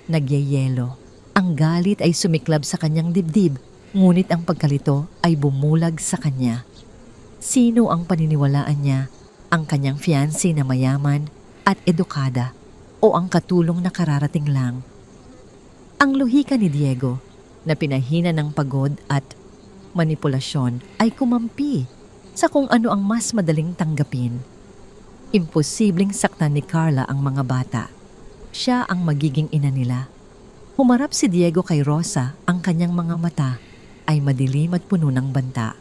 Nagyayelo. Ang galit ay sumiklab sa kanyang dibdib, ngunit ang pagkalito ay bumulag sa kanya. Sino ang paniniwalaan niya? Ang kanyang fiancé na mayaman at edukada o ang katulong na kararating lang? Ang luhika ni Diego na pinahina ng pagod at manipulasyon ay kumampi sa kung ano ang mas madaling tanggapin. Imposibleng saktan ni Carla ang mga bata. Siya ang magiging ina nila. Humarap si Diego kay Rosa, ang kanyang mga mata ay madilim at puno ng banta.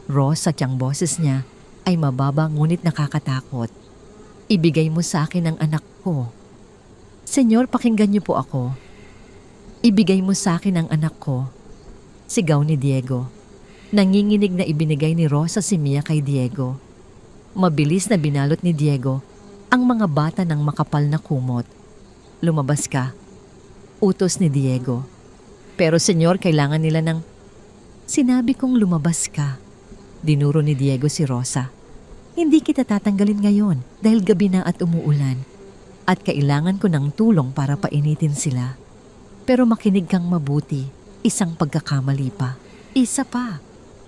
Rosa, tiyang boses niya ay mababa ngunit nakakatakot. Ibigay mo sa akin ang anak ko. Senyor, pakinggan niyo po ako. Ibigay mo sa akin ang anak ko. Sigaw ni Diego. Nanginginig na ibinigay ni Rosa si Mia kay Diego. Mabilis na binalot ni Diego ang mga bata ng makapal na kumot. Lumabas ka. Utos ni Diego. Pero senyor, kailangan nila ng... Sinabi kong lumabas ka. Dinuro ni Diego si Rosa. Hindi kita tatanggalin ngayon dahil gabi na at umuulan. At kailangan ko ng tulong para painitin sila. Pero makinig kang mabuti, isang pagkakamali pa. Isa pa.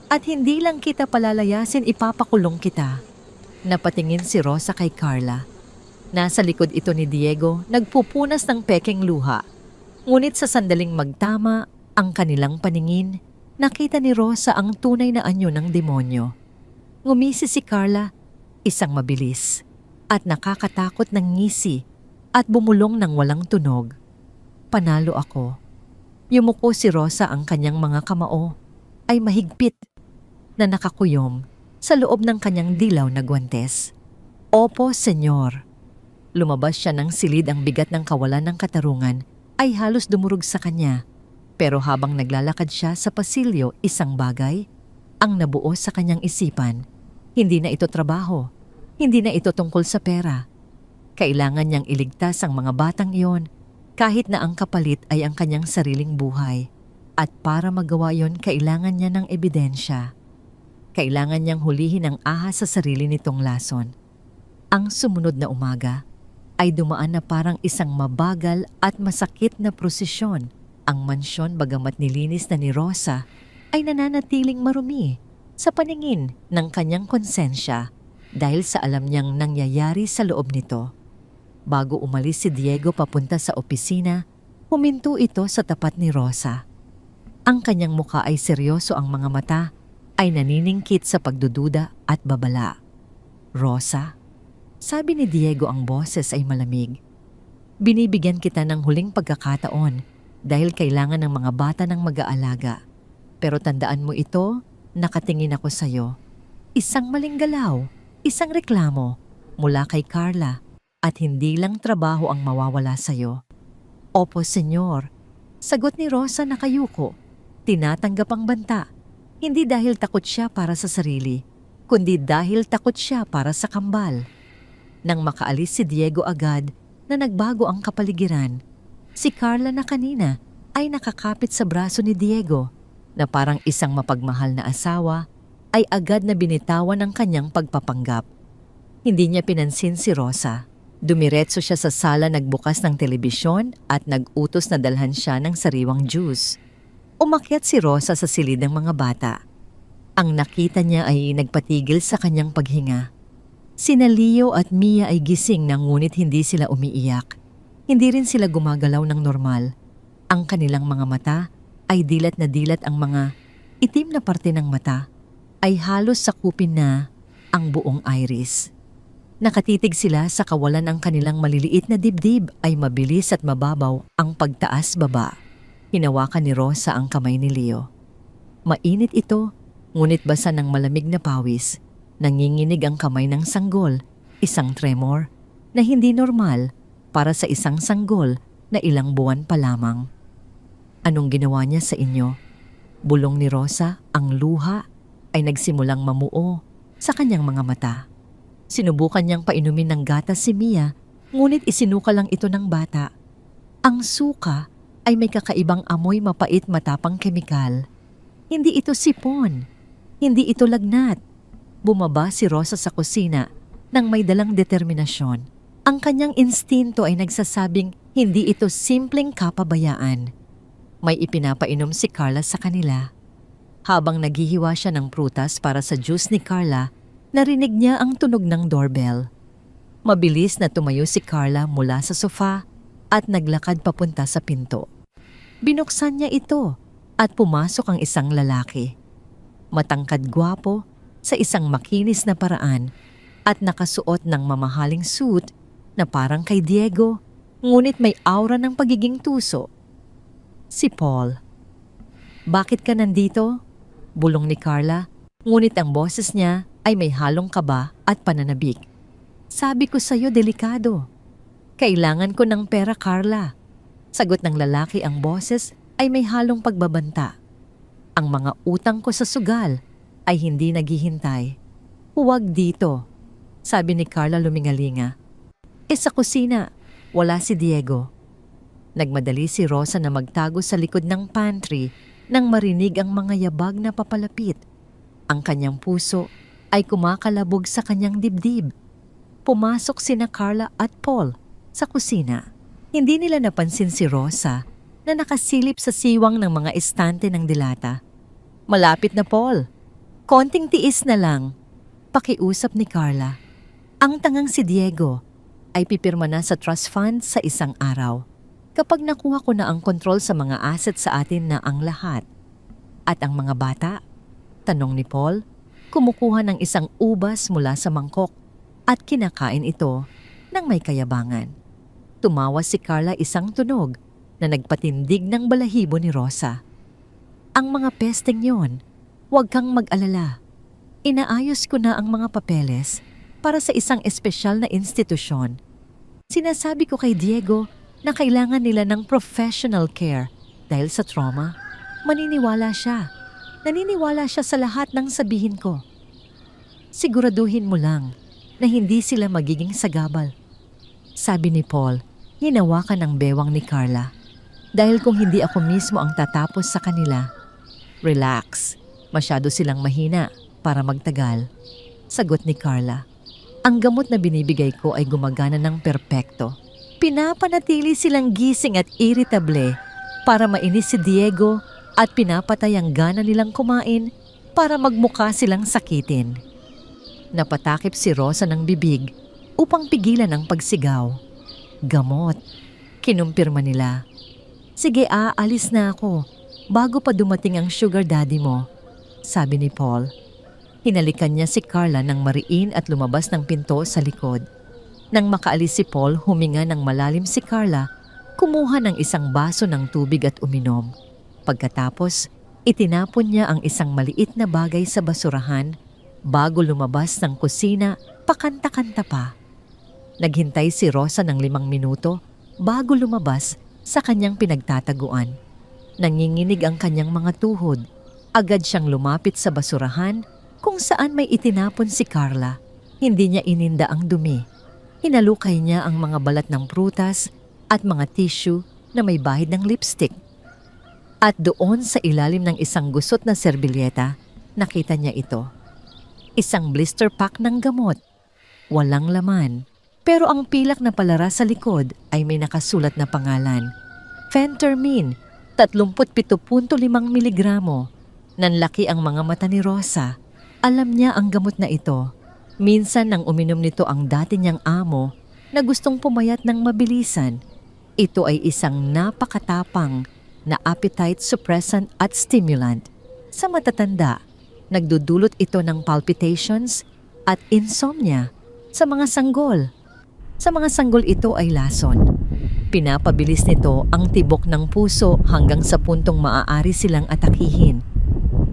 At hindi lang kita palalayasin, ipapakulong kita. Napatingin si Rosa kay Carla. Nasa likod ito ni Diego, nagpupunas ng pekeng luha. Ngunit sa sandaling magtama ang kanilang paningin, nakita ni Rosa ang tunay na anyo ng demonyo. Ngumisi si Carla, isang mabilis at nakakatakot ng ngisi at bumulong ng walang tunog. Panalo ako. Yumuko si Rosa, ang kanyang mga kamao ay mahigpit na nakakuyom sa loob ng kanyang dilaw na guwantes. Opo, senyor. Lumabas siya ng silid, ang bigat ng kawalan ng katarungan ay halos dumurog sa kanya. Pero habang naglalakad siya sa pasilyo, isang bagay ang nabuo sa kanyang isipan. Hindi na ito trabaho. Hindi na ito tungkol sa pera. Kailangan niyang iligtas ang mga batang iyon kahit na ang kapalit ay ang kanyang sariling buhay. At para magawa yon, kailangan niya ng ebidensya. Kailangan niyang hulihin ang ahas sa sarili nitong lason. Ang sumunod na umaga ay dumaan na parang isang mabagal at masakit na prosesyon. Ang mansyon, bagamat nilinis na ni Rosa, ay nananatiling marumi sa paningin ng kanyang konsensya dahil sa alam niyang nangyayari sa loob nito. Bago umalis si Diego papunta sa opisina, huminto ito sa tapat ni Rosa. Ang kanyang muka ay seryoso, ang mga mata ay naniningkit sa pagdududa at babala. Rosa, sabi ni Diego, ang boses ay malamig. Binibigyan kita ng huling pagkakataon dahil kailangan ng mga bata ng mag-aalaga. Pero tandaan mo ito, nakatingin ako sa'yo. Isang maling galaw, isang reklamo mula kay Carla at hindi lang trabaho ang mawawala sa'yo. Opo, senyor. Sagot ni Rosa, nakayuko. Tinatanggap ang banta. Hindi dahil takot siya para sa sarili, kundi dahil takot siya para sa kambal. Nang makaalis si Diego, agad na nagbago ang kapaligiran. Si Carla na kanina ay nakakapit sa braso ni Diego na parang isang mapagmahal na asawa ay agad na binitawan ang kanyang pagpapanggap. Hindi niya pinansin si Rosa. Dumiretso siya sa sala, nagbukas ng telebisyon at nag-utos na dalhan siya ng sariwang juice. Umakyat si Rosa sa silid ng mga bata. Ang nakita niya ay nagpatigil sa kanyang paghinga. Sina Leo at Mia ay gising na, ngunit hindi sila umiiyak. Hindi rin sila gumagalaw ng normal. Ang kanilang mga mata ay dilat na dilat, ang mga itim na parte ng mata ay halos sakupin na ang buong iris. Nakatitig sila sa kawalan, ang kanilang maliliit na dibdib ay mabilis at mababaw ang pagtaas-baba. Hinawakan ni Rosa ang kamay ni Leo. Mainit ito, ngunit basa ng malamig na pawis. Nanginginig ang kamay ng sanggol, isang tremor na hindi normal para sa isang sanggol na ilang buwan pa lamang. Anong ginawa niya sa inyo? Bulong ni Rosa, ang luha ay nagsimulang mamuo sa kanyang mga mata. Sinubukan niyang painumin ng gatas si Mia, ngunit isinuka lang ito ng bata. Ang suka ay may kakaibang amoy, mapait, matapang kemikal. Hindi ito sipon. Hindi ito lagnat. Bumaba si Rosa sa kusina nang may dalang determinasyon. Ang kanyang instinto ay nagsasabing hindi ito simpleng kapabayaan. May ipinapainom si Carla sa kanila. Habang naghihiwa siya ng prutas para sa juice ni Carla, narinig niya ang tunog ng doorbell. Mabilis na tumayo si Carla mula sa sofa at naglakad papunta sa pinto. Binuksan niya ito at pumasok ang isang lalaki. Matangkad gwapo sa isang makinis na paraan at nakasuot ng mamahaling suit na parang kay Diego, ngunit may aura ng pagiging tuso. Si Paul. "Bakit ka nandito?" Bulong ni Carla, ngunit ang boses niya ay may halong kaba at pananabik. "Sabi ko sa'yo, delikado. Kailangan ko ng pera, Carla." Sagot ng lalaki, ang boses ay may halong pagbabanta. "Ang mga utang ko sa sugal ay hindi naghihintay. Huwag dito," sabi ni Carla lumingalinga. Sa kusina, wala si Diego. Nagmadali si Rosa na magtago sa likod ng pantry nang marinig ang mga yabag na papalapit. Ang kanyang puso ay kumakalabog sa kanyang dibdib. Pumasok sina Carla at Paul sa kusina. Hindi nila napansin si Rosa na nakasilip sa siwang ng mga estante ng dilata. "Malapit na, Paul. Konting tiis na lang," pakiusap ni Carla. Ang tangang si Diego ay pipirma na sa trust fund sa isang araw. "Kapag nakuha ko na ang kontrol sa mga asset sa atin na ang lahat." "At ang mga bata?" tanong ni Paul, kumukuha ng isang ubas mula sa mangkok at kinakain ito ng may kayabangan. Tumawa si Carla, isang tunog na nagpatindig ng balahibo ni Rosa. "Ang mga pesteng yon, huwag kang mag-alala. Inaayos ko na ang mga papeles para sa isang espesyal na institusyon. Sinasabi ko kay Diego na kailangan nila ng professional care dahil sa trauma. Maniniwala siya. Naniniwala siya sa lahat ng sabihin ko. Siguraduhin mo lang na hindi sila magiging sagabal," sabi ni Paul. Hinawakan ng bewang ni Carla. "Dahil kung hindi ako mismo ang tatapos sa kanila." "Relax. Masyado silang mahina para magtagal," sagot ni Carla. "Ang gamot na binibigay ko ay gumagana ng perpekto. Pinapanatili silang gising at irritable para mainis si Diego at pinapatay ang gana nilang kumain para magmukha silang sakitin." Napatakip si Rosa ng bibig upang pigilan ang pagsigaw. "Gamot," kinumpirma nila. "Sige, aalis na ako bago pa dumating ang sugar daddy mo," sabi ni Paul. Hinalikan niya si Carla ng mariin at lumabas ng pinto sa likod. Nang makaalis si Paul, huminga ng malalim si Carla, kumuha ng isang baso ng tubig at uminom. Pagkatapos, itinapon niya ang isang maliit na bagay sa basurahan bago lumabas ng kusina, pakanta-kanta pa. Naghintay si Rosa ng 5 minuto bago lumabas sa kanyang pinagtataguan. Nanginginig ang kanyang mga tuhod. Agad siyang lumapit sa basurahan kung saan may itinapon si Carla. Hindi niya ininda ang dumi. Hinalukay niya ang mga balat ng prutas at mga tissue na may bahid ng lipstick. At doon sa ilalim ng isang gusot na serbilyeta, nakita niya ito. Isang blister pack ng gamot. Walang laman. Pero ang pilak na palara sa likod ay may nakasulat na pangalan. Phentermine, 37.5 miligramo. Nanlaki ang mga mata ni Rosa. Alam niya ang gamot na ito. Minsan nang uminom nito ang dati niyang amo na gustong pumayat ng mabilisan. Ito ay isang napakatapang na appetite suppressant at stimulant. Sa matatanda, nagdudulot ito ng palpitations at insomnia. Sa mga sanggol ito ay lason. Pinapabilis nito ang tibok ng puso hanggang sa puntong maaari silang atakihin.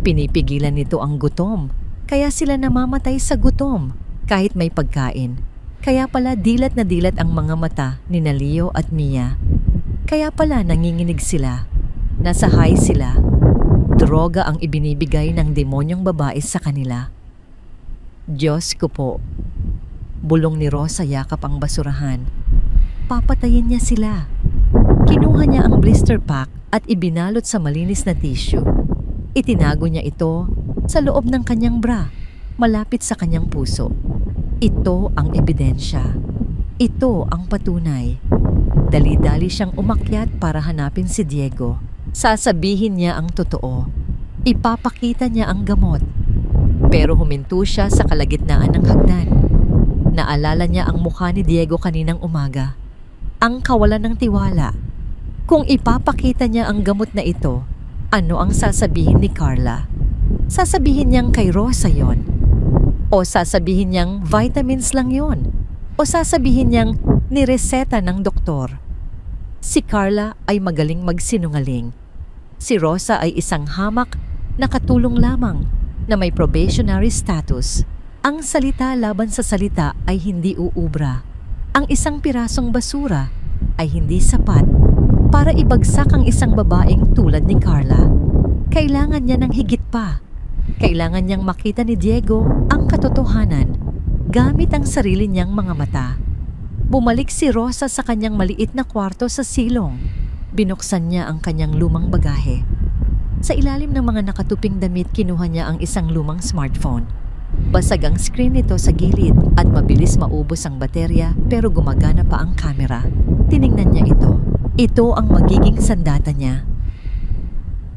Pinipigilan nito ang gutom, kaya sila namamatay sa gutom kahit may pagkain. Kaya pala dilat na dilat ang mga mata ni Leo at Mia. Kaya pala nanginginig sila. Nasa high sila. Droga ang ibinibigay ng demonyong babae sa kanila. "Diyos ko po." Bulong ni Rosa, yakap ang basurahan. Papatayin niya sila. Kinuha niya ang blister pack at ibinalot sa malinis na tissue. Itinago niya ito sa loob ng kanyang bra, malapit sa kanyang puso. Ito ang ebidensya. Ito ang patunay. Dali-dali siyang umakyat para hanapin si Diego. Sasabihin niya ang totoo. Ipapakita niya ang gamot. Pero huminto siya sa kalagitnaan ng hagdan. Naalala niya ang mukha ni Diego kaninang umaga. Ang kawalan ng tiwala. Kung ipapakita niya ang gamot na ito, ano ang sasabihin ni Carla? Sasabihin niyang kay Rosa yon? O sasabihin niyang vitamins lang yon? O sasabihin niyang nireseta ng doktor? Si Carla ay magaling magsinungaling. Si Rosa ay isang hamak na katulong lamang na may probationary status. Ang salita laban sa salita ay hindi uubra. Ang isang pirasong basura ay hindi sapat para ibagsak ang isang babaeng tulad ni Carla. Kailangan niya ng higit pa. Kailangan niyang makita ni Diego ang katotohanan gamit ang sarili niyang mga mata. Bumalik si Rosa sa kanyang maliit na kwarto sa silong. Binuksan niya ang kanyang lumang bagahe. Sa ilalim ng mga nakatuping damit, kinuha niya ang isang lumang smartphone. Basag ang screen nito sa gilid at mabilis maubos ang baterya pero gumagana pa ang kamera. Tiningnan niya ito. Ito ang magiging sandata niya.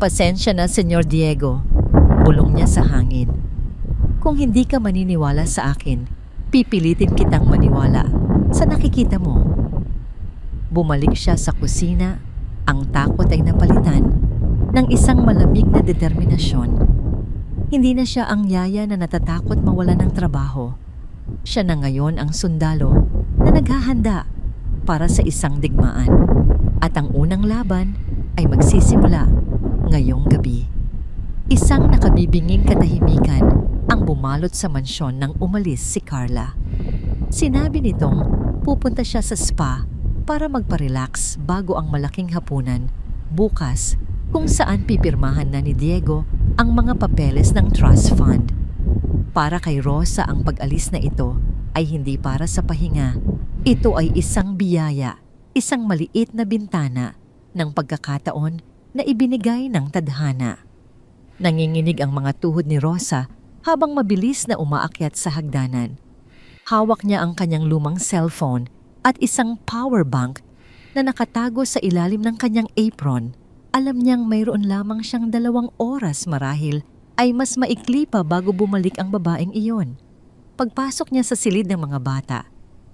Pasensya na, Senyor Diego. Bulong niya sa hangin. Kung hindi ka maniniwala sa akin, pipilitin kitang maniwala sa nakikita mo. Bumalik siya sa kusina. Ang takot ay napalitan ng isang malamig na determinasyon. Hindi na siya ang yaya na natatakot mawala ng trabaho. Siya na ngayon ang sundalo na naghahanda para sa isang digmaan. At ang unang laban ay magsisimula ngayong gabi. Isang nakabibinging katahimikan ang bumalot sa mansyon nang umalis si Carla. Sinabi nitong pupunta siya sa spa para magparelax bago ang malaking hapunan bukas kung saan pipirmahan na ni Diego ang mga papeles ng trust fund. Para kay Rosa ang pag-alis na ito ay hindi para sa pahinga. Ito ay isang biyaya, isang maliit na bintana ng pagkakataon na ibinigay ng tadhana. Nanginginig ang mga tuhod ni Rosa habang mabilis na umaakyat sa hagdanan. Hawak niya ang kanyang lumang cellphone at isang power bank na nakatago sa ilalim ng kanyang apron. Alam niyang mayroon lamang siyang 2 oras marahil ay mas maikli pa bago bumalik ang babaeng iyon. Pagpasok niya sa silid ng mga bata,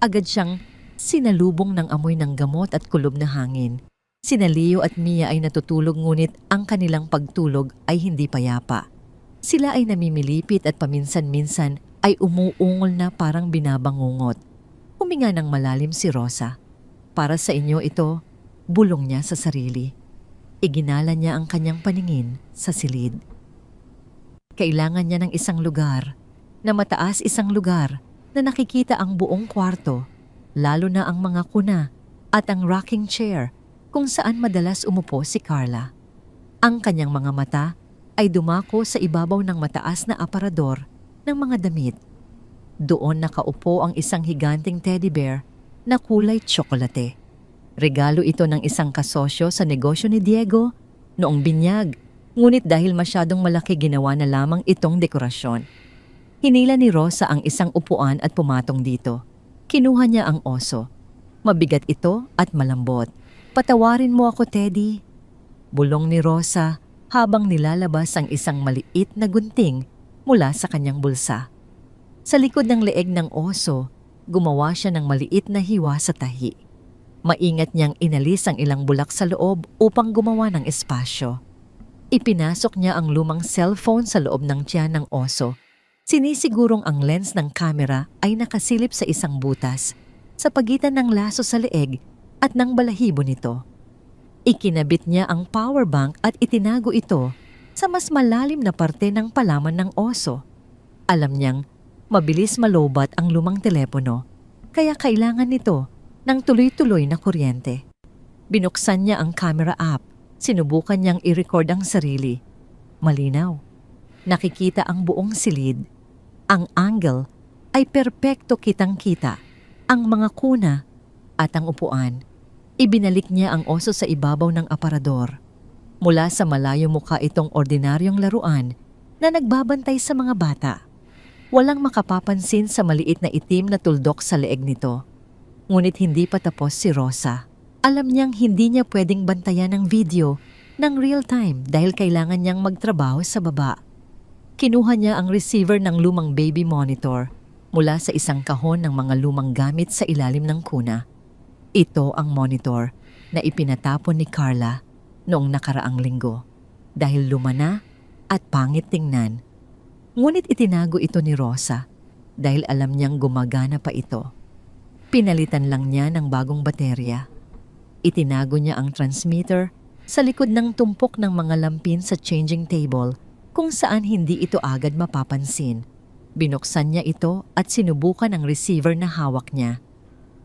agad siyang sinalubong ng amoy ng gamot at kulob na hangin. Sina Leo at Mia ay natutulog ngunit ang kanilang pagtulog ay hindi payapa. Sila ay namimilipit at paminsan-minsan ay umuungol na parang binabangungot. Huminga ng malalim si Rosa. Para sa inyo ito, bulong niya sa sarili. Iginala niya ang kanyang paningin sa silid. Kailangan niya ng isang lugar, na mataas isang lugar na nakikita ang buong kwarto, lalo na ang mga kuna at ang rocking chair kung saan madalas umupo si Carla. Ang kanyang mga mata ay dumako sa ibabaw ng mataas na aparador ng mga damit. Doon nakaupo ang isang higanting teddy bear na kulay tsokolate. Regalo ito ng isang kasosyo sa negosyo ni Diego noong binyag, ngunit dahil masyadong malaki ginawa na lamang itong dekorasyon. Hinila ni Rosa ang isang upuan at pumatong dito. Kinuha niya ang oso. Mabigat ito at malambot. Patawarin mo ako, Teddy. Bulong ni Rosa habang nilalabas ang isang maliit na gunting mula sa kanyang bulsa. Sa likod ng leeg ng oso, gumawa siya ng maliit na hiwa sa tahi. Maingat niyang inalis ang ilang bulak sa loob upang gumawa ng espasyo. Ipinasok niya ang lumang cellphone sa loob ng tiyan ng oso. Sinisigurong ang lens ng kamera ay nakasilip sa isang butas sa pagitan ng laso sa leeg at ng balahibo nito. Ikinabit niya ang power bank at itinago ito sa mas malalim na parte ng palaman ng oso. Alam niyang mabilis malobat ang lumang telepono, kaya kailangan nito ng tuloy-tuloy na kuryente. Binuksan niya ang camera app. Sinubukan niyang i-record ang sarili. Malinaw. Nakikita ang buong silid. Ang angle ay perpekto kitang-kita. Ang mga kuna at ang upuan. Ibinalik niya ang oso sa ibabaw ng aparador. Mula sa malayo mukha itong ordinaryong laruan na nagbabantay sa mga bata. Walang makapapansin sa maliit na itim na tuldok sa leeg nito. Ngunit hindi pa tapos si Rosa. Alam niyang hindi niya pwedeng bantayan ang video ng real time dahil kailangan niyang magtrabaho sa baba. Kinuha niya ang receiver ng lumang baby monitor mula sa isang kahon ng mga lumang gamit sa ilalim ng kuna. Ito ang monitor. na ipinatapon ni Carla noong nakaraang linggo dahil lumana at pangit tingnan. Ngunit itinago ito ni Rosa dahil alam niyang gumagana pa ito. Pinalitan lang niya ng bagong baterya. Itinago niya ang transmitter sa likod ng tumpok ng mga lampin sa changing table kung saan hindi ito agad mapapansin. Binuksan niya ito at sinubukan ang receiver na hawak niya.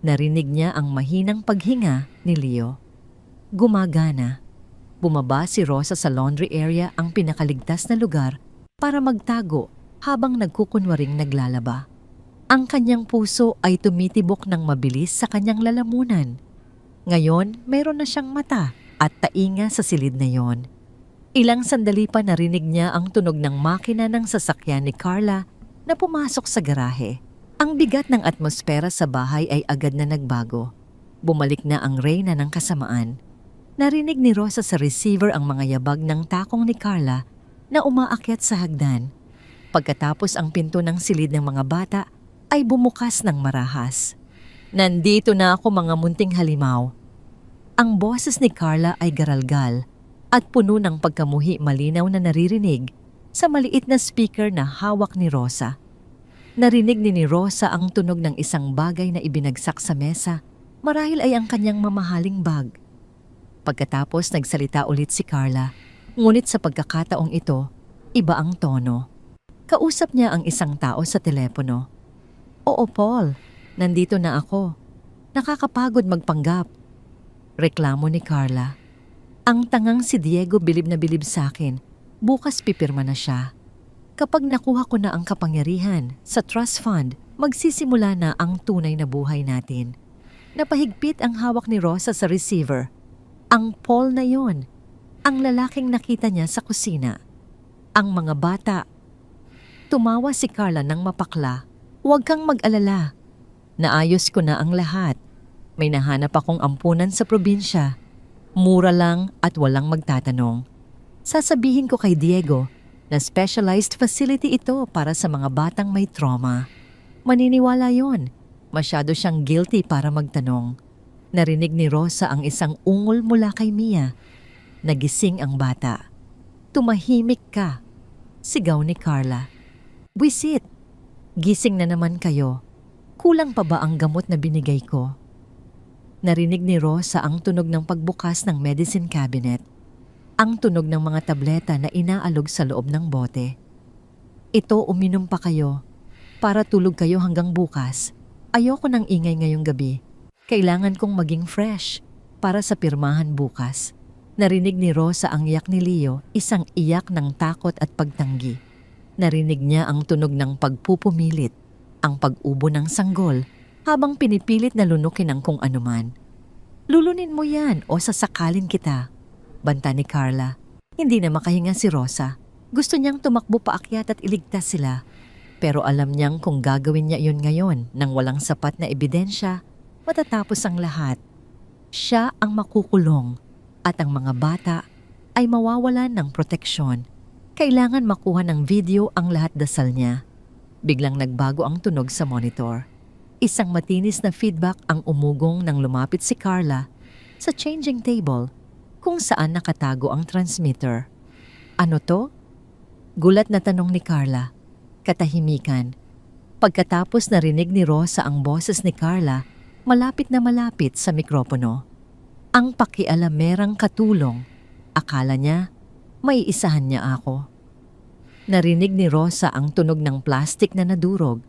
Narinig niya ang mahinang paghinga ni Leo. Gumagana. Bumaba si Rosa sa laundry area, ang pinakaligtas na lugar para magtago habang nagkukunwaring naglalaba. Ang kanyang puso ay tumitibok ng mabilis sa kanyang lalamunan. Ngayon, mayroon na siyang mata at tainga sa silid na yon. Ilang sandali pa narinig niya ang tunog ng makina ng sasakyan ni Carla na pumasok sa garahe. Ang bigat ng atmosfera sa bahay ay agad na nagbago. Bumalik na ang reyna ng kasamaan. Narinig ni Rosa sa receiver ang mga yabag ng takong ni Carla na umaakyat sa hagdan. Pagkatapos ang pinto ng silid ng mga bata ay bumukas ng marahas. "Nandito na ako, mga munting halimaw." Ang boses ni Carla ay garalgal at puno ng pagkamuhi, malinaw na naririnig sa maliit na speaker na hawak ni Rosa. Narinig ni Rosa ang tunog ng isang bagay na ibinagsak sa mesa, marahil ay ang kanyang mamahaling bag. Pagkatapos nagsalita ulit si Carla, ngunit sa pagkakataong ito, iba ang tono. Kausap niya ang isang tao sa telepono. "Oo, Paul, nandito na ako. Nakakapagod magpanggap." Reklamo ni Carla. "Ang tangang si Diego bilib na bilib sa akin. Bukas pipirma na siya. Kapag nakuha ko na ang kapangyarihan sa trust fund, magsisimula na ang tunay na buhay natin." Napahigpit ang hawak ni Rosa sa receiver. Ang Paul na yon, ang lalaking nakita niya sa kusina. Ang mga bata. Tumawa si Carla ng mapakla. "Huwag kang mag-alala. Naayos ko na ang lahat. May nahanap akong ampunan sa probinsya. Mura lang at walang magtatanong. Sasabihin ko kay Diego na specialized facility ito para sa mga batang may trauma. Maniniwala yon. Masyado siyang guilty para magtanong." Narinig ni Rosa ang isang ungol mula kay Mia. Nagising ang bata. "Tumahimik ka," sigaw ni Carla. "Wisit, gising na naman kayo. Kulang pa ba ang gamot na binigay ko?" Narinig ni Rosa ang tunog ng pagbukas ng medicine cabinet. Ang tunog ng mga tableta na inaalog sa loob ng bote. "Ito, uminom pa kayo. Para tulog kayo hanggang bukas. Ayoko ng ingay ngayong gabi. Kailangan kong maging fresh para sa pirmahan bukas." Narinig ni Rosa ang iyak ni Leo, isang iyak ng takot at pagtanggi. Narinig niya ang tunog ng pagpupumilit, ang pag-ubo ng sanggol, habang pinipilit na lunukin ang kung anuman. "Lulunin mo yan o sasakalin kita," banta ni Carla. Hindi na makahinga si Rosa. Gusto niyang tumakbo paakyat at iligtas sila. Pero alam niyang kung gagawin niya yun ngayon nang walang sapat na ebidensya, matatapos ang lahat. Siya ang makukulong at ang mga bata ay mawawalan ng proteksyon. Kailangan makuha ng video ang lahat dasal niya. Biglang nagbago ang tunog sa monitor. Isang matinis na feedback ang umugong nang lumapit si Carla sa changing table kung saan nakatago ang transmitter. "Ano to?" Gulat na tanong ni Carla. Katahimikan. Pagkatapos narinig ni Rosa ang boses ni Carla malapit na malapit sa mikropono. Ang pakialamerang katulong. Akala niya, may isahan niya ako. Narinig ni Rosa ang tunog ng plastik na nadurog.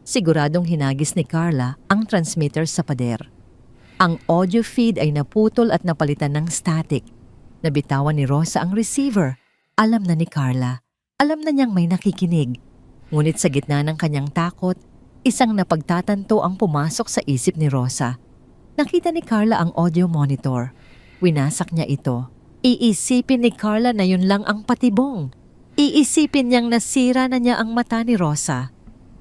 Siguradong hinagis ni Carla ang transmitter sa pader. Ang audio feed ay naputol at napalitan ng static. Nabitawan ni Rosa ang receiver. Alam na ni Carla. Alam na niyang may nakikinig. Ngunit sa gitna ng kanyang takot, isang napagtatanto ang pumasok sa isip ni Rosa. Nakita ni Carla ang audio monitor. Winasak niya ito. Iisipin ni Carla na yun lang ang patibong. Iisipin niyang nasira na niya ang mata ni Rosa.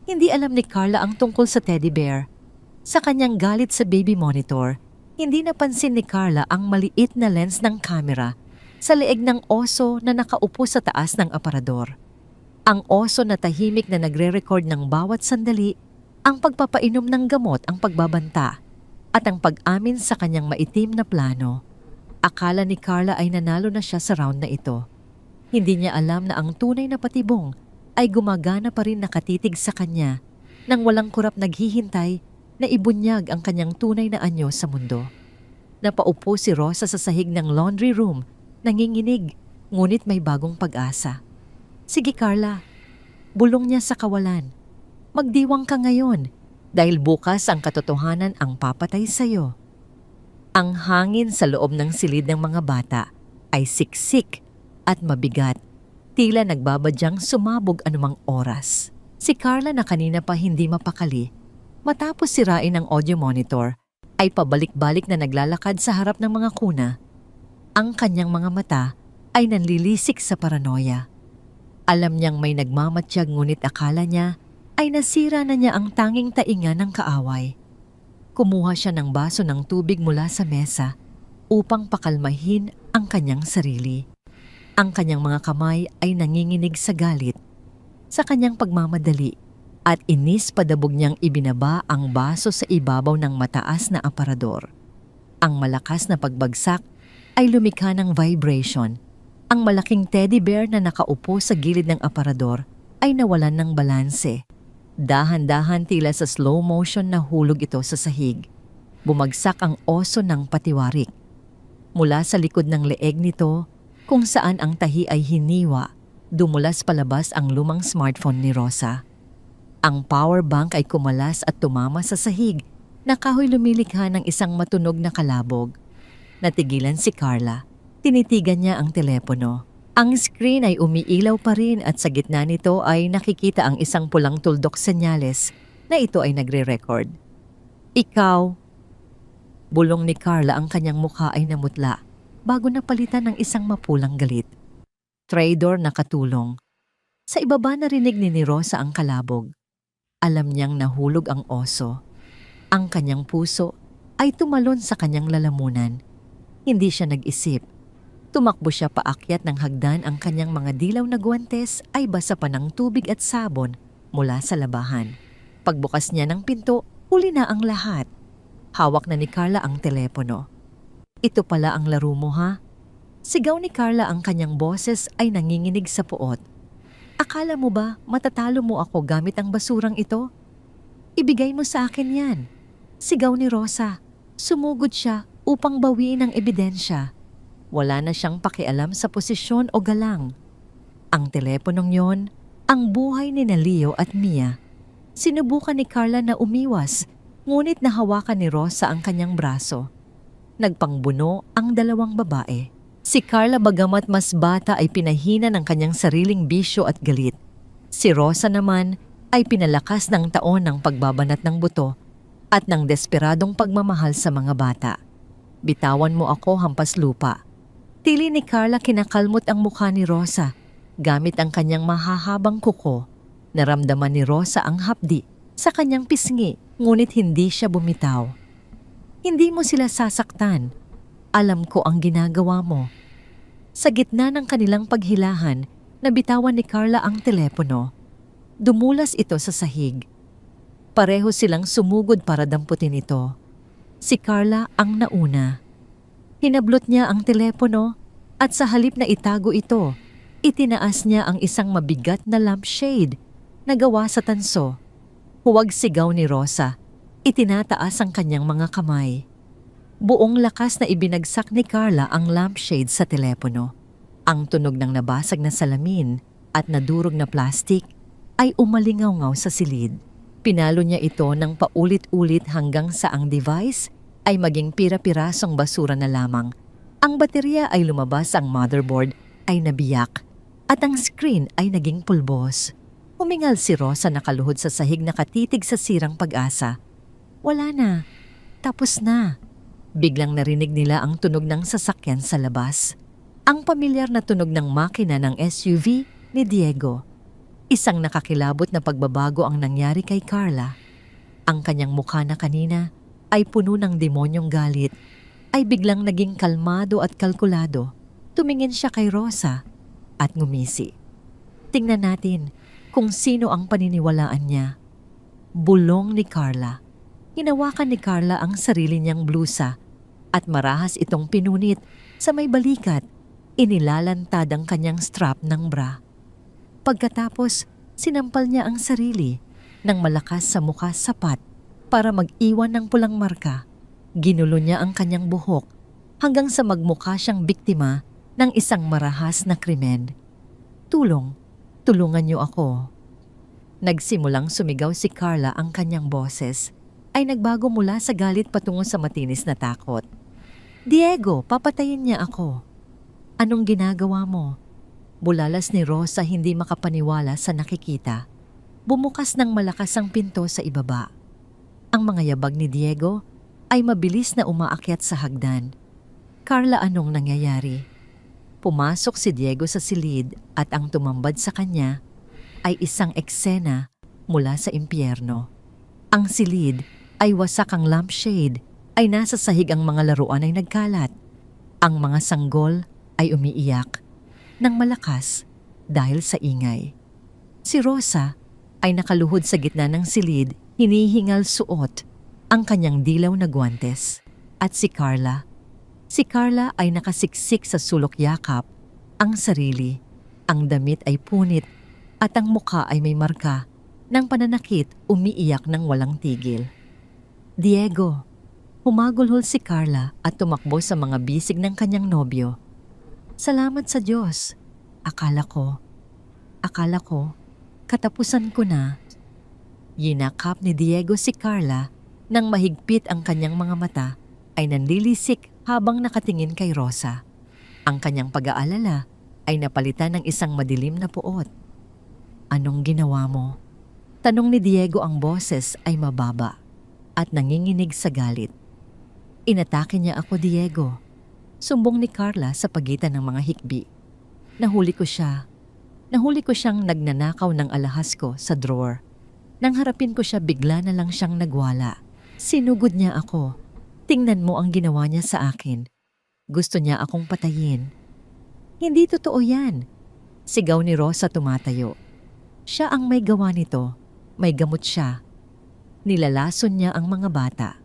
Hindi alam ni Carla ang tungkol sa teddy bear. Sa kanyang galit sa baby monitor, hindi napansin ni Carla ang maliit na lens ng camera sa leeg ng oso na nakaupo sa taas ng aparador. Ang oso na tahimik na nagre-record ng bawat sandali, ang pagpapainom ng gamot, ang pagbabanta, at ang pag-amin sa kanyang maitim na plano. Akala ni Carla ay nanalo na siya sa round na ito. Hindi niya alam na ang tunay na patibong ay gumagana pa rin nakatitig sa kanya nang walang kurap naghihintay na ibunyag ang kanyang tunay na anyo sa mundo. Napaupo si Rosa sa sahig ng laundry room, nanginginig, ngunit may bagong pag-asa. Sige Carla, bulong niya sa kawalan. Magdiwang ka ngayon dahil bukas ang katotohanan ang papatay sa'yo. Ang hangin sa loob ng silid ng mga bata ay siksik at mabigat, tila nagbabadyang sumabog anumang oras. Si Carla na kanina pa hindi mapakali, matapos sirain ang audio monitor, ay pabalik-balik na naglalakad sa harap ng mga kuna. Ang kanyang mga mata ay nanlilisik sa paranoia. Alam niyang may nagmamatyag ngunit akala niya ay nasira na niya ang tanging tainga ng kaaway. Kumuha siya ng baso ng tubig mula sa mesa upang pakalmahin ang kanyang sarili. Ang kanyang mga kamay ay nanginginig sa galit. Sa kanyang pagmamadali at inis padabog niyang ibinaba ang baso sa ibabaw ng mataas na aparador. Ang malakas na pagbagsak ay lumikha ng vibration. Ang malaking teddy bear na nakaupo sa gilid ng aparador ay nawalan ng balanse. Dahan-dahan tila sa slow motion na hulog ito sa sahig. Bumagsak ang oso ng patiwarik. Mula sa likod ng leeg nito, kung saan ang tahi ay hiniwa, dumulas palabas ang lumang smartphone ni Rosa. Ang power bank ay kumalas at tumama sa sahig na kahoy lumilikha ng isang matunog na kalabog. Natigilan si Carla. Tinitigan niya ang telepono. Ang screen ay umiilaw pa rin at sa gitna nito ay nakikita ang isang pulang tuldok senyales na ito ay nagre-record. Ikaw. Bulong ni Carla, ang kanyang mukha ay namutla bago napalitan ng isang mapulang galit. Traidor na katulong. Sa ibaba narinig ni Rosa ang kalabog. Alam niyang nahulog ang oso. Ang kanyang puso ay tumalon sa kanyang lalamunan. Hindi siya nag-isip. Tumakbo siya paakyat ng hagdan, ang kanyang mga dilaw na guwantes ay basa pa ng tubig at sabon mula sa labahan. Pagbukas niya ng pinto, huli na ang lahat. Hawak na ni Carla ang telepono. Ito pala ang laro mo ha? Sigaw ni Carla, ang kanyang boses ay nanginginig sa puot. Akala mo ba matatalo mo ako gamit ang basurang ito? Ibigay mo sa akin yan. Sigaw ni Rosa. Sumugod siya upang bawiin ang ebidensya. Wala na siyang pakialam sa posisyon o galang. Ang teleponong yon, ang buhay ni Leo at Mia. Sinubukan ni Carla na umiwas, ngunit nahawakan ni Rosa ang kanyang braso. Nagpangbuno ang dalawang babae. Si Carla, bagamat mas bata, ay pinahina ng kanyang sariling bisyo at galit. Si Rosa naman ay pinalakas ng taon ng pagbabanat ng buto at ng desperadong pagmamahal sa mga bata. Bitawan mo ako, hampas lupa. Tili ni Carla, kinakalmot ang mukha ni Rosa gamit ang kanyang mahahabang kuko. Naramdaman ni Rosa ang hapdi sa kanyang pisngi, ngunit hindi siya bumitaw. Hindi mo sila sasaktan. Alam ko ang ginagawa mo. Sa gitna ng kanilang paghilahan, nabitawan ni Carla ang telepono. Dumulas ito sa sahig. Pareho silang sumugod para damputin ito. Si Carla ang nauna. Hinablot niya ang telepono at sa halip na itago ito, itinaas niya ang isang mabigat na lampshade na gawa sa tanso. Huwag, sigaw ni Rosa. Itinataas ang kanyang mga kamay. Buong lakas na ibinagsak ni Carla ang lampshade sa telepono. Ang tunog ng nabasag na salamin at nadurog na plastik ay umalingaw-ngaw sa silid. Pinalo niya ito ng paulit-ulit hanggang sa ang device ay maging pira-pirasong basura na lamang. Ang baterya ay lumabas, ang motherboard ay nabiyak at ang screen ay naging pulbos. Humingal si Rosa, nakaluhod sa sahig, nakatitig sa sirang pag-asa. Wala na. Tapos na. Biglang narinig nila ang tunog ng sasakyan sa labas. Ang pamilyar na tunog ng makina ng SUV ni Diego. Isang nakakilabot na pagbabago ang nangyari kay Carla. Ang kanyang mukha na kanina ay puno ng demonyong galit, ay biglang naging kalmado at kalkulado. Tumingin siya kay Rosa at ngumisi. Tingnan natin kung sino ang paniniwalaan niya. Bulong ni Carla. Hinawakan ni Carla ang sarili niyang blusa at marahas itong pinunit sa may balikat. Inilalantad ang kanyang strap ng bra. Pagkatapos, sinampal niya ang sarili ng malakas sa mukha sapat para mag-iwan ng pulang marka. Ginulo niya ang kanyang buhok hanggang sa magmukha siyang biktima ng isang marahas na krimen. Tulungan niyo ako. Nagsimulang sumigaw si Carla, ang kanyang boses ay nagbago mula sa galit patungo sa matinis na takot. Diego, papatayin niya ako. Anong ginagawa mo? Bulalas ni Rosa, hindi makapaniwala sa nakikita. Bumukas ng malakas ang pinto sa ibaba. Ang mga yabag ni Diego ay mabilis na umaakyat sa hagdan. Carla, anong nangyayari? Pumasok si Diego sa silid at ang tumambad sa kanya ay isang eksena mula sa impyerno. Ang silid ay wasak, ang lampshade ay nasa sahig, ang mga laruan ay nagkalat. Ang mga sanggol ay umiiyak ng malakas dahil sa ingay. Si Rosa ay nakaluhod sa gitna ng silid, hinihingal suot ang kanyang dilaw na guwantes. At si Carla ay nakasiksik sa sulok yakap, ang sarili, ang damit ay punit at ang mukha ay may marka ng pananakit, umiiyak ng walang tigil. Diego, humagulhol si Carla at tumakbo sa mga bisig ng kanyang nobyo. Salamat sa Diyos. Akala ko, katapusan ko na. Yinakap ni Diego si Carla nang mahigpit, ang kanyang mga mata ay nanlilisik habang nakatingin kay Rosa. Ang kanyang pag-aalala ay napalitan ng isang madilim na puot. Anong ginawa mo? Tanong ni Diego, ang boses ay mababa at nanginginig sa galit. Inatake niya ako, Diego. Sumbong ni Carla sa pagitan ng mga hikbi. Nahuli ko siyang nagnanakaw ng alahas ko sa drawer. Nang harapin ko siya, bigla na lang siyang nagwala. Sinugod niya ako. Tingnan mo ang ginawa niya sa akin. Gusto niya akong patayin. Hindi totoo yan. Sigaw ni Rosa, tumatayo. Siya ang may gawa nito. May gamot siya. Nilalason niya ang mga bata.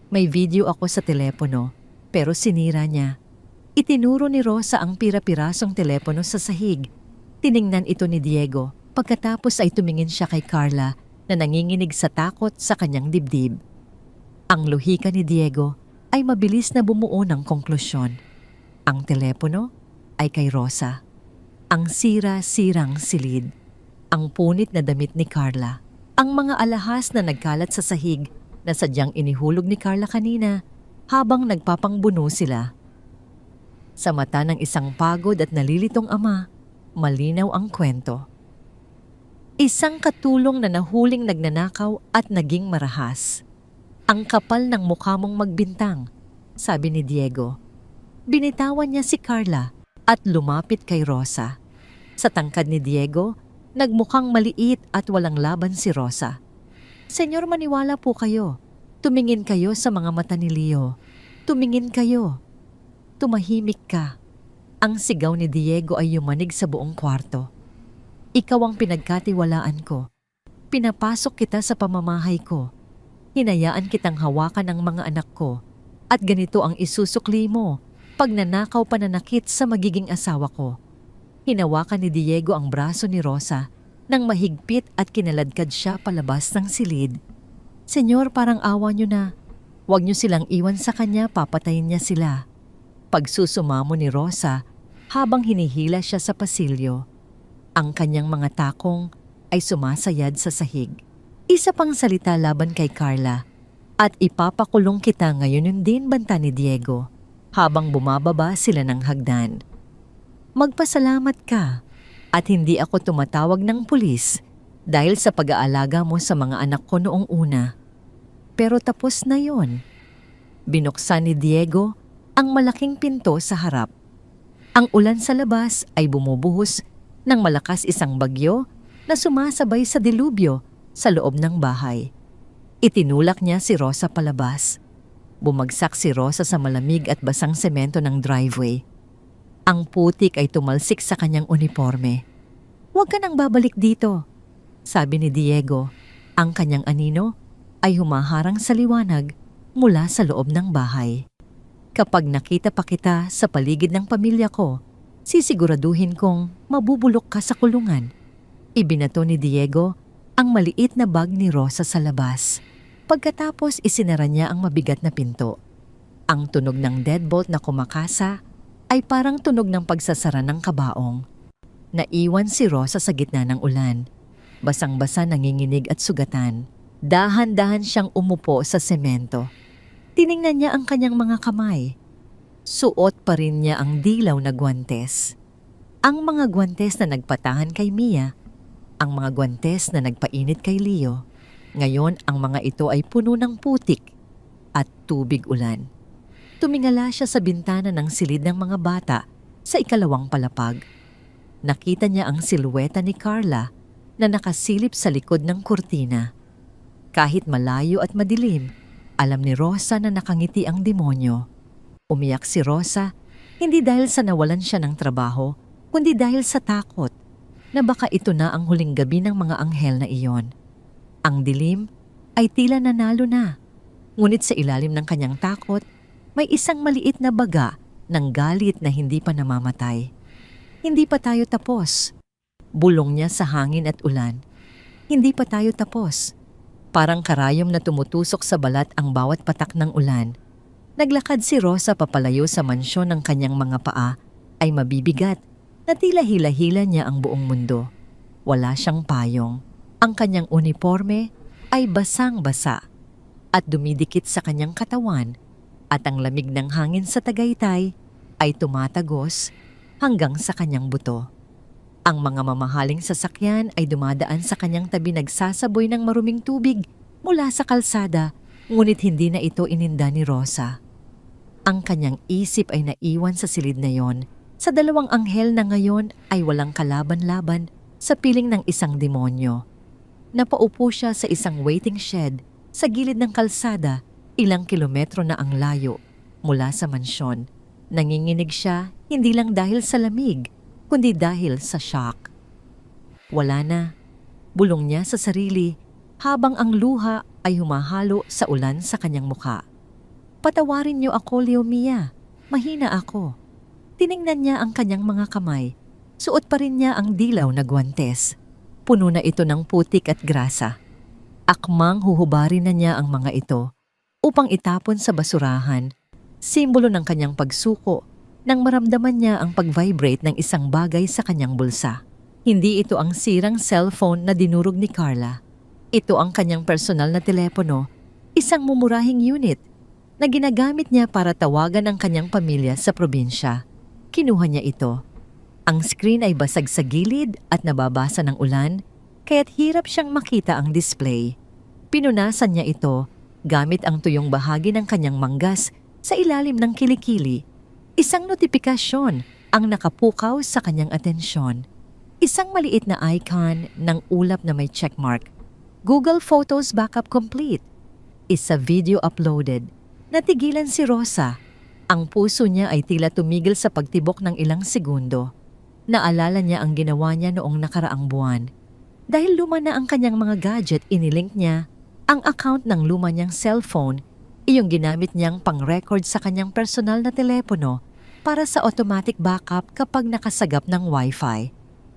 May video ako sa telepono, pero sinira niya. Itinuro ni Rosa ang pira-pirasong telepono sa sahig. Tiningnan ito ni Diego. Pagkatapos ay tumingin siya kay Carla na nanginginig sa takot sa kanyang dibdib. Ang lohika ni Diego ay mabilis na bumuo ng konklusyon. Ang telepono ay kay Rosa. Ang sira-sirang silid. Ang punit na damit ni Carla. Ang mga alahas na nagkalat sa sahig na sadyang inihulog ni Carla kanina habang nagpapangbuno sila. Sa mata ng isang pagod at nalilitong ama, malinaw ang kwento. Isang katulong na nahuling nagnanakaw at naging marahas. Ang kapal ng mukha mong magbintang, sabi ni Diego. Binitawan niya si Carla at lumapit kay Rosa. Sa tangkad ni Diego, nagmukhang maliit at walang laban si Rosa. Senyor, maniwala po kayo. Tumingin kayo sa mga mata ni Leo. Tumingin kayo. Tumahimik ka. Ang sigaw ni Diego ay yumanig sa buong kwarto. Ikaw ang pinagkatiwalaan ko. Pinapasok kita sa pamamahay ko. Hinayaan kitang hawakan ng mga anak ko. At ganito ang isusukli mo, pagnanakaw, pananakit sa magiging asawa ko. Hinawakan ni Diego ang braso ni Rosa nang mahigpit at kinaladkad siya palabas ng silid. Senyor, parang awa niyo na. Huwag niyo silang iwan sa kanya, papatayin niya sila. Pagsusumamo ni Rosa habang hinihila siya sa pasilyo. Ang kanyang mga takong ay sumasayad sa sahig. Isa pang salita laban kay Carla at ipapakulong kita ngayon, yun din, banta ni Diego habang bumababa sila ng hagdan. Magpasalamat ka at hindi ako tumatawag ng pulis dahil sa pag-aalaga mo sa mga anak ko noong una. Pero tapos na yon. Binuksan ni Diego ang malaking pinto sa harap. Ang ulan sa labas ay bumubuhos ng malakas, isang bagyo na sumasabay sa dilubyo sa loob ng bahay. Itinulak niya si Rosa palabas. Bumagsak si Rosa sa malamig at basang semento ng driveway. Ang putik ay tumalsik sa kanyang uniforme. Huwag ka nang babalik dito, sabi ni Diego. Ang kanyang anino ay humaharang sa liwanag mula sa loob ng bahay. Kapag nakita pa kita sa paligid ng pamilya ko, sisiguraduhin kong mabubulok ka sa kulungan. Ibinato ni Diego ang maliit na bag ni Rosa sa labas. Pagkatapos isinara niya ang mabigat na pinto. Ang tunog ng deadbolt na kumakasa ay parang tunog ng pagsasara ng kabaong. Naiwan si Rosa sa gitna ng ulan. Basang-basa, nanginginig at sugatan. Dahan-dahan siyang umupo sa semento. Tiningnan niya ang kanyang mga kamay. Suot pa rin niya ang dilaw na gwantes. Ang mga gwantes na nagpatahan kay Mia, ang mga gwantes na nagpainit kay Leo. Ngayon ang mga ito ay puno ng putik at tubig ulan. Tumingala siya sa bintana ng silid ng mga bata sa ikalawang palapag. Nakita niya ang silhueta ni Carla na nakasilip sa likod ng kurtina. Kahit malayo at madilim, alam ni Rosa na nakangiti ang demonyo. Umiyak si Rosa, hindi dahil sa nawalan siya ng trabaho, kundi dahil sa takot na baka ito na ang huling gabi ng mga anghel na iyon. Ang dilim ay tila nanalo na, ngunit sa ilalim ng kanyang takot, may isang maliit na baga ng galit na hindi pa namamatay. Hindi pa tayo tapos. Bulong niya sa hangin at ulan. Hindi pa tayo tapos. Parang karayom na tumutusok sa balat ang bawat patak ng ulan. Naglakad si Rosa papalayo sa mansyon ng kanyang mga paa ay mabibigat na tila hila-hila niya ang buong mundo. Wala siyang payong. Ang kanyang uniforme ay basang-basa at dumidikit sa kanyang katawan at ang lamig ng hangin sa Tagaytay ay tumatagos hanggang sa kanyang buto. Ang mga mamahaling sasakyan ay dumadaan sa kanyang tabi nagsasaboy ng maruming tubig mula sa kalsada, ngunit hindi na ito ininda ni Rosa. Ang kanyang isip ay naiwan sa silid na yon, sa dalawang anghel na ngayon ay walang kalaban-laban sa piling ng isang demonyo. Napaupo siya sa isang waiting shed sa gilid ng kalsada, ilang kilometro na ang layo mula sa mansyon. Nanginginig siya hindi lang dahil sa lamig, kundi dahil sa shock. Wala na, bulong niya sa sarili habang ang luha ay humahalo sa ulan sa kanyang mukha. Patawarin niyo ako, Leo Mia. Mahina ako. Tiningnan niya ang kanyang mga kamay. Suot pa rin niya ang dilaw na gwantes. Puno na ito ng putik at grasa. Akmang huhubarin na niya ang mga ito upang itapon sa basurahan, simbolo ng kanyang pagsuko nang maramdaman niya ang pag-vibrate ng isang bagay sa kanyang bulsa. Hindi ito ang sirang cellphone na dinurog ni Carla. Ito ang kanyang personal na telepono, isang mumurahing unit na ginagamit niya para tawagan ang kanyang pamilya sa probinsya. Kinuha niya ito. Ang screen ay basag sa gilid at nababasa ng ulan, kaya't hirap siyang makita ang display. Pinunasan niya ito gamit ang tuyong bahagi ng kanyang manggas sa ilalim ng kilikili. Isang notifikasyon ang nakapukaw sa kanyang atensyon. Isang maliit na icon ng ulap na may checkmark. Google Photos Backup Complete. Isa video uploaded. Natigilan si Rosa. Ang puso niya ay tila tumigil sa pagtibok ng ilang segundo. Naalala niya ang ginawa niya noong nakaraang buwan. Dahil luma na ang kanyang mga gadget, inilink niya ang account ng luma niyang cellphone, iyong ginamit niyang pang-record sa kanyang personal na telepono para sa automatic backup kapag nakasagap ng Wi-Fi.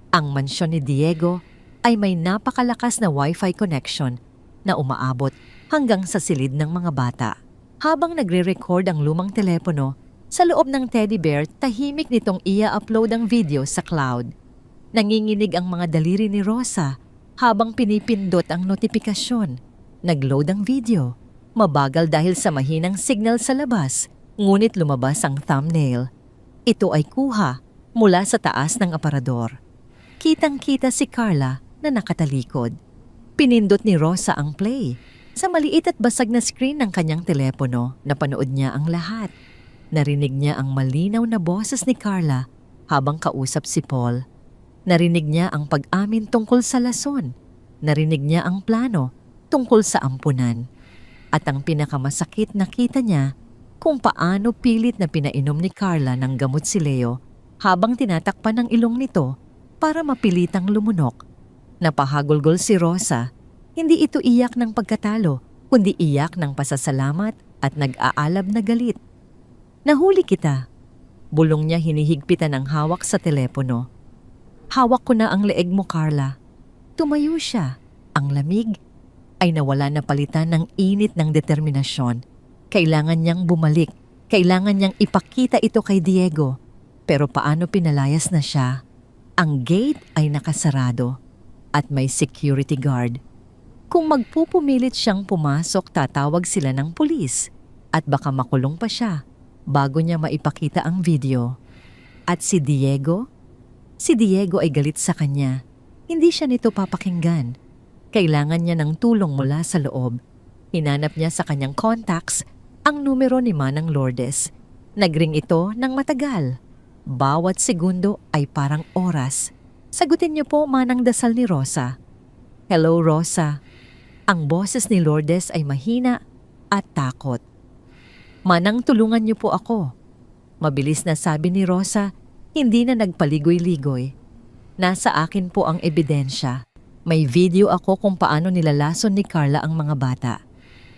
Ang mansyon ni Diego ay may napakalakas na Wi-Fi connection na umaabot hanggang sa silid ng mga bata. Habang nagre-record ang lumang telepono, sa loob ng teddy bear, tahimik nitong ia-upload ang video sa cloud. Nanginginig ang mga daliri ni Rosa habang pinipindot ang notifikasyon. Nag-load ang video. Mabagal dahil sa mahinang signal sa labas, ngunit lumabas ang thumbnail. Ito ay kuha mula sa taas ng aparador. Kitang-kita si Carla na nakatalikod. Pinindot ni Rosa ang play. Sa maliit at basag na screen ng kanyang telepono, napanood niya ang lahat. Narinig niya ang malinaw na boses ni Carla habang kausap si Paul. Narinig niya ang pag-amin tungkol sa lason. Narinig niya ang plano tungkol sa ampunan. At ang pinakamasakit, nakita niya kung paano pilit na pinainom ni Carla ng gamot si Leo habang tinatakpan ng ilong nito para mapilitang lumunok. Napahagulgol si Rosa. Hindi ito iyak ng pagkatalo, kundi iyak ng pasasalamat at nag-aalab na galit. Nahuli kita. Bulong niya hinihigpitan ng hawak sa telepono. Hawak ko na ang leeg mo, Carla. Tumayo siya. Ang lamig ay nawala na palitan ng init ng determinasyon. Kailangan niyang bumalik. Kailangan niyang ipakita ito kay Diego. Pero paano pinalayas na siya? Ang gate ay nakasarado at may security guard. Kung magpupumilit siyang pumasok, tatawag sila ng pulis at baka makulong pa siya bago niya maipakita ang video. At si Diego? Si Diego ay galit sa kanya. Hindi siya nito papakinggan. Kailangan niya ng tulong mula sa loob. Hinanap niya sa kanyang contacts ang numero ni Manang Lourdes. Nagring ito ng matagal. Bawat segundo ay parang oras. Sagutin niyo po, Manang Dasal ni Rosa. Hello, Rosa. Ang boses ni Lourdes ay mahina at takot. Manang, tulungan niyo po ako. Mabilis na sabi ni Rosa, hindi na nagpaligoy-ligoy. Nasa akin po ang ebidensya. May video ako kung paano nilalason ni Carla ang mga bata.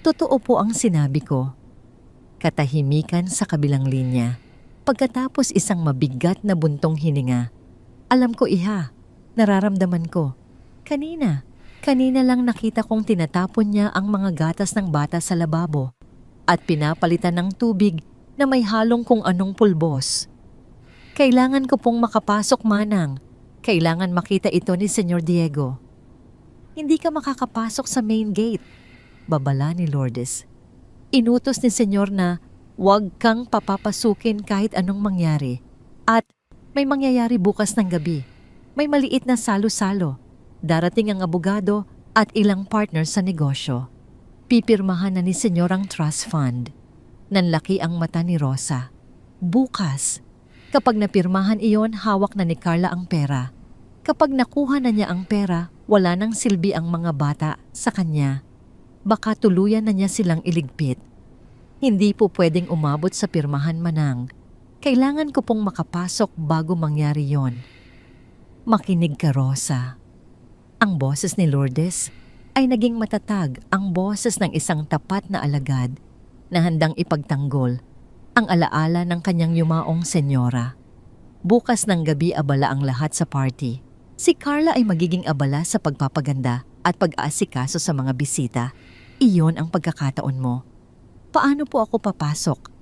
Totoo po ang sinabi ko. Katahimikan sa kabilang linya. Pagkatapos isang mabigat na buntong hininga. Alam ko, iha. Nararamdaman ko. Kanina lang nakita kong tinatapon niya ang mga gatas ng bata sa lababo at pinapalitan ng tubig na may halong kung anong pulbos. Kailangan ko pong makapasok, Manang. Kailangan makita ito ni Senyor Diego. Hindi ka makakapasok sa main gate, babala ni Lourdes. Inutos ni Senyor na huwag kang papapasukin kahit anong mangyari. At may mangyayari bukas ng gabi. May maliit na salo-salo. Darating ang abogado at ilang partner sa negosyo. Pipirmahan na ni Senyor ang trust fund. Nanlaki ang mata ni Rosa. Bukas. Kapag napirmahan iyon, hawak na ni Carla ang pera. Kapag nakuha na niya ang pera, wala nang silbi ang mga bata sa kanya. Baka tuluyan na niya silang iligpit. Hindi po pwedeng umabot sa pirmahan, Manang. Kailangan ko pong makapasok bago mangyari yon. Makinig ka, Rosa. Ang boses ni Lourdes ay naging matatag, ang boses ng isang tapat na alagad na handang ipagtanggol ang alaala ng kanyang yumaong senyora. Bukas ng gabi abala ang lahat sa party. Si Carla ay magiging abala sa pagpapaganda at pag-aasikaso sa mga bisita. Iyon ang pagkakataon mo. Paano po ako papasok?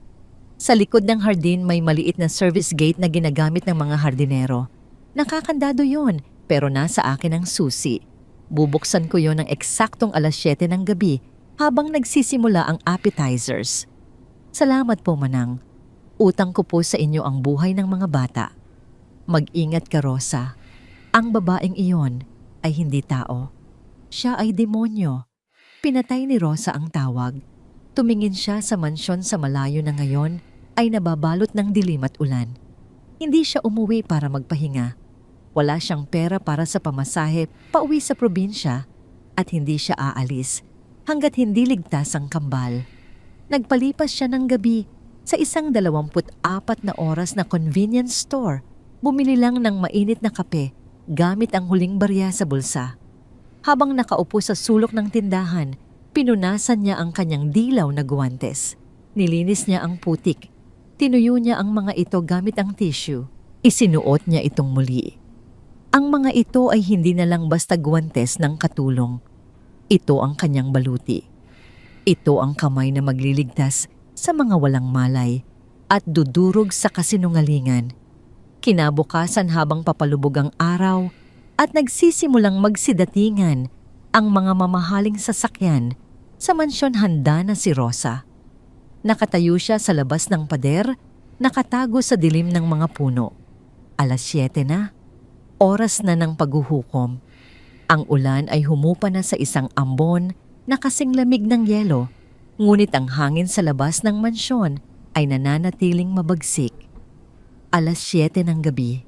Sa likod ng hardin may maliit na service gate na ginagamit ng mga hardinero. Nakakandado yon, pero nasa akin ang susi. Bubuksan ko yon ng eksaktong 7:00 ng gabi habang nagsisimula ang appetizers. Salamat po, Manang. Utang ko po sa inyo ang buhay ng mga bata. Mag-ingat ka, Rosa. Ang babaeng iyon ay hindi tao. Siya ay demonyo. Pinatay ni Rosa ang tawag. Tumingin siya sa mansyon sa malayo na ngayon ay nababalot ng dilim at ulan. Hindi siya umuwi para magpahinga. Wala siyang pera para sa pamasahe pauwi sa probinsya at hindi siya aalis hanggat hindi ligtas ang kambal. Nagpalipas siya ng gabi sa isang 24 na oras na convenience store. Bumili lang ng mainit na kape gamit ang huling barya sa bulsa. Habang nakaupo sa sulok ng tindahan, pinunasan niya ang kanyang dilaw na guwantes. Nilinis niya ang putik. Tinuyo niya ang mga ito gamit ang tissue. Isinuot niya itong muli. Ang mga ito ay hindi na lang basta guwantes ng katulong. Ito ang kanyang baluti. Ito ang kamay na magliligtas sa mga walang malay at dudurog sa kasinungalingan. Kinabukasan habang papalubog ang araw at nagsisimulang magsidatingan ang mga mamahaling sasakyan, sa mansyon handa na si Rosa. Nakatayo siya sa labas ng pader, nakatago sa dilim ng mga puno. 7:00 na. Oras na ng paghuhukom. Ang ulan ay humupa na sa isang ambon na kasing lamig ng yelo, ngunit ang hangin sa labas ng mansyon ay nananatiling mabagsik. 7:00 ng gabi.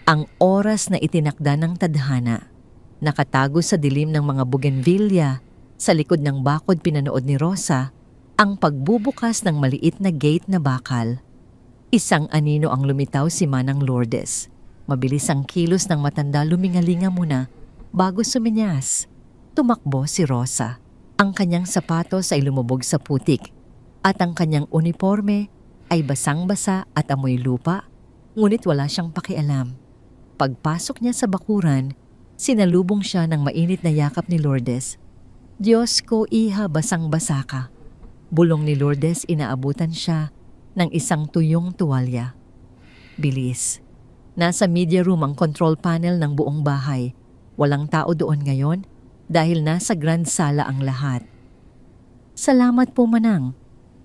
Ang oras na itinakda ng tadhana. Nakatago sa dilim ng mga bougainvillea, sa likod ng bakod pinanood ni Rosa ang pagbubukas ng maliit na gate na bakal. Isang anino ang lumitaw si Manang Lourdes. Mabilis ang kilos ng matanda, lumingalinga muna bago suminyas. Tumakbo si Rosa. Ang kanyang sapatos ay lumubog sa putik at ang kanyang uniforme ay basang-basa at amoy lupa, ngunit wala siyang pakialam. Pagpasok niya sa bakuran, sinalubong siya ng mainit na yakap ni Lourdes. "Diyos ko, iha, basang-basa ka." Bulong ni Lourdes, inaabutan siya ng isang tuyong tuwalya. Bilis. Nasa media room ang control panel ng buong bahay. Walang tao doon ngayon dahil nasa grand sala ang lahat. "Salamat po, Manang,"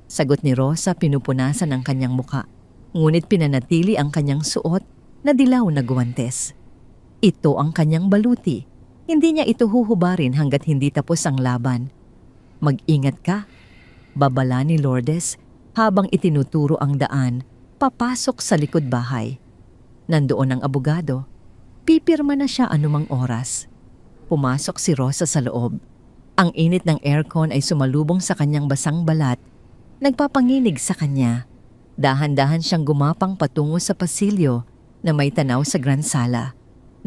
sagot ni Rosa, pinupunasan ang kanyang muka. Ngunit pinanatili ang kanyang suot na dilaw na guwantes. Ito ang kanyang baluti. Hindi niya ito huhubarin hanggat hindi tapos ang laban. "Mag-ingat ka," babala ni Lourdes habang itinuturo ang daan papasok sa likod bahay. Nandoon ang abogado. Pipirma na siya anumang oras. Pumasok si Rosa sa loob. Ang init ng aircon ay sumalubong sa kanyang basang balat, nagpapanginig sa kanya. Dahan-dahan siyang gumapang patungo sa pasilyo na may tanaw sa grand sala.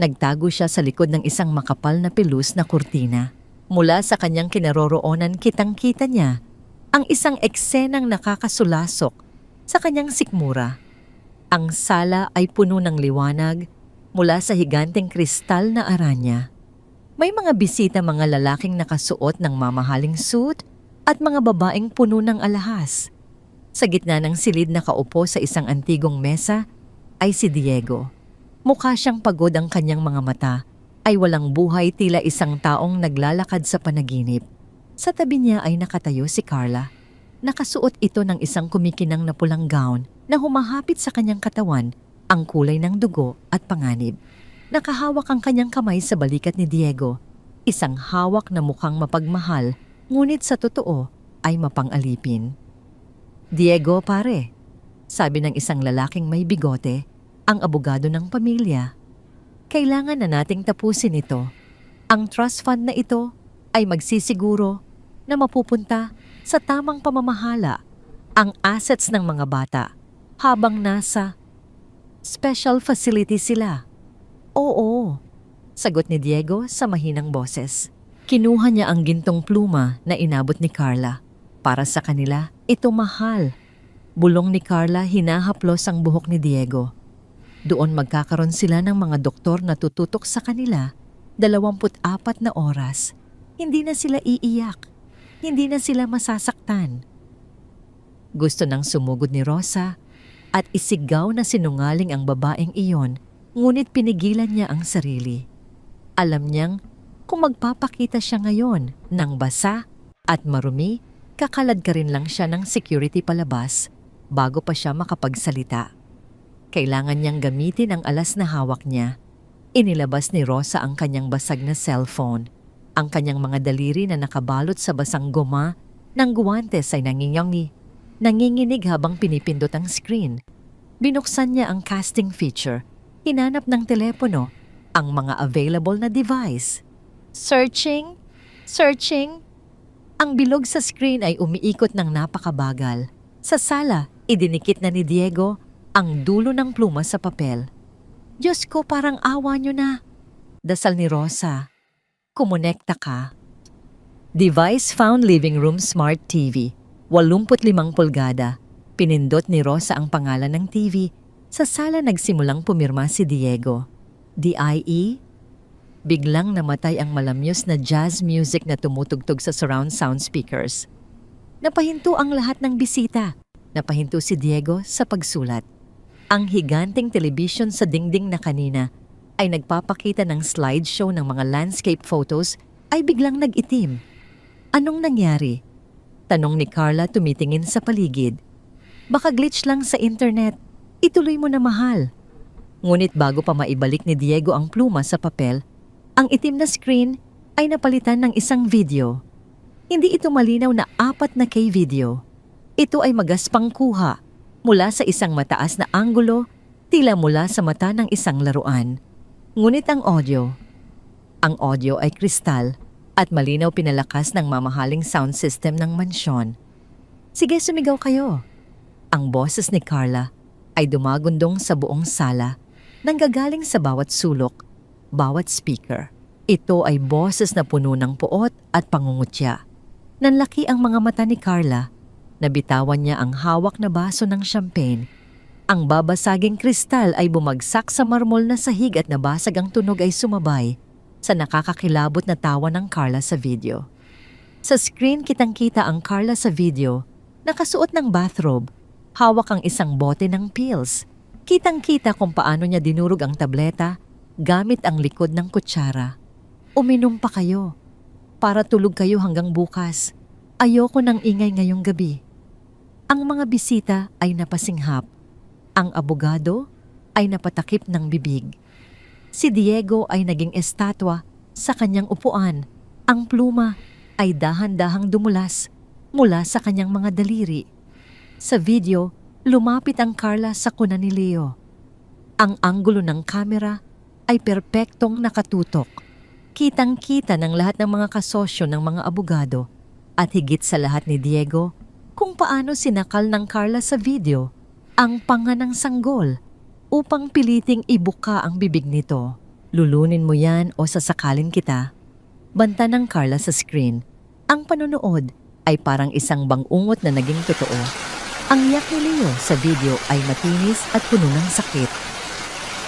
Nagtago siya sa likod ng isang makapal na pilus na kurtina. Mula sa kanyang kinaroroonan, kitang-kita niya ang isang eksenang nakakasulasok sa kanyang sikmura. Ang sala ay puno ng liwanag mula sa higanteng kristal na aranya. May mga bisita, mga lalaking nakasuot ng mamahaling suit at mga babaeng puno ng alahas. Sa gitna ng silid na kaupo sa isang antigong mesa ay si Diego. Mukha siyang pagod, ang kanyang mga mata ay walang buhay, tila isang taong naglalakad sa panaginip. Sa tabi niya ay nakatayo si Carla. Nakasuot ito ng isang kumikinang na pulang gown na humahapit sa kanyang katawan, ang kulay ng dugo at panganib. Nakahawak ang kanyang kamay sa balikat ni Diego, isang hawak na mukhang mapagmahal, ngunit sa totoo ay mapang-alipin. "Diego, pare," sabi ng isang lalaking may bigote, ang abogado ng pamilya. "Kailangan na nating tapusin ito. Ang trust fund na ito ay magsisiguro na mapupunta sa tamang pamamahala ang assets ng mga bata habang nasa special facility sila." "Oo," sagot ni Diego sa mahinang boses. Kinuha niya ang gintong pluma na inabot ni Carla. "Para sa kanila, ito mahal." Bulong ni Carla, hinahaplos ang buhok ni Diego. Doon magkakaroon sila ng mga doktor na tututok sa kanila 24 na oras. Hindi na sila iiyak. Hindi na sila masasaktan. Gusto nang sumugod ni Rosa at isigaw na sinungaling ang babaeng iyon, ngunit pinigilan niya ang sarili. Alam niyang kung magpapakita siya ngayon ng basa at marumi, kakalad ka rin lang siya ng security palabas bago pa siya makapagsalita. Kailangan niyang gamitin ang alas na hawak niya. Inilabas ni Rosa ang kanyang basag na cellphone. Ang kanyang mga daliri na nakabalot sa basang goma ng guwantes ay nanginginig habang pinipindot ang screen. Binuksan niya ang casting feature. Hinanap ng telepono ang mga available na device. Searching. Ang bilog sa screen ay umiikot ng napakabagal. Sa sala, idinikit na ni Diego ang dulo ng pluma sa papel. "Diyos ko, parang awa niyo na," dasal ni Rosa. "Kumonekta ka." Device found, living room smart TV, 85 pulgada. Pinindot ni Rosa ang pangalan ng TV. Sa sala nagsimulang pumirma si Diego. "DIE?" Biglang namatay ang malamyos na jazz music na tumutugtog sa surround sound speakers. Napahinto ang lahat ng bisita. Napahinto si Diego sa pagsulat. Ang higanteng television sa dingding na kanina ay nagpapakita ng slideshow ng mga landscape photos ay biglang nag-itim. "Anong nangyari?" tanong ni Carla, tumitingin sa paligid. "Baka glitch lang sa internet. Ituloy mo na, mahal." Ngunit bago pa maibalik ni Diego ang pluma sa papel, ang itim na screen ay napalitan ng isang video. Hindi ito malinaw na 4K video. Ito ay magaspang kuha mula sa isang mataas na anggulo, tila mula sa mata ng isang laruan. Ngunit ang audio ay kristal at malinaw, pinalakas ng mamahaling sound system ng mansyon. "Sige, sumigaw kayo." Ang boses ni Carla ay dumagundong sa buong sala, nanggagaling sa bawat sulok, bawat speaker. Ito ay boses na puno ng puot at pangungutya. Nanlaki ang mga mata ni Carla. Nabitawan niya ang hawak na baso ng champagne. Ang babasaging kristal ay bumagsak sa marmol na sahig at nabasag ang tunog ay sumabay sa nakakakilabot na tawa ng Carla sa video. Sa screen kitang-kita ang Carla sa video, nakasuot ng bathrobe, hawak ang isang bote ng pills. Kitang-kita kung paano niya dinurog ang tableta gamit ang likod ng kutsara. Uminom pa kayo. Para tulog kayo hanggang bukas. Ayoko ng ingay ngayong gabi. Ang mga bisita ay napasinghap. Ang abogado ay napatakip ng bibig. Si Diego ay naging estatwa sa kanyang upuan. Ang pluma ay dahan-dahang dumulas mula sa kanyang mga daliri. Sa video, lumapit ang Carla sa kuna ni Leo. Ang anggulo ng kamera ay perpektong nakatutok. Kitang-kita ng lahat ng mga kasosyo ng mga abogado at higit sa lahat ni Diego kung paano sinakal ng Carla sa video ang panga ng sanggol upang piliting ibuka ang bibig nito. Lulunin mo yan o sasakalin kita. Banta ng Carla sa screen. Ang panonood ay parang isang bangungot na naging totoo. Ang yak ni Leo sa video ay matinis at puno ng sakit.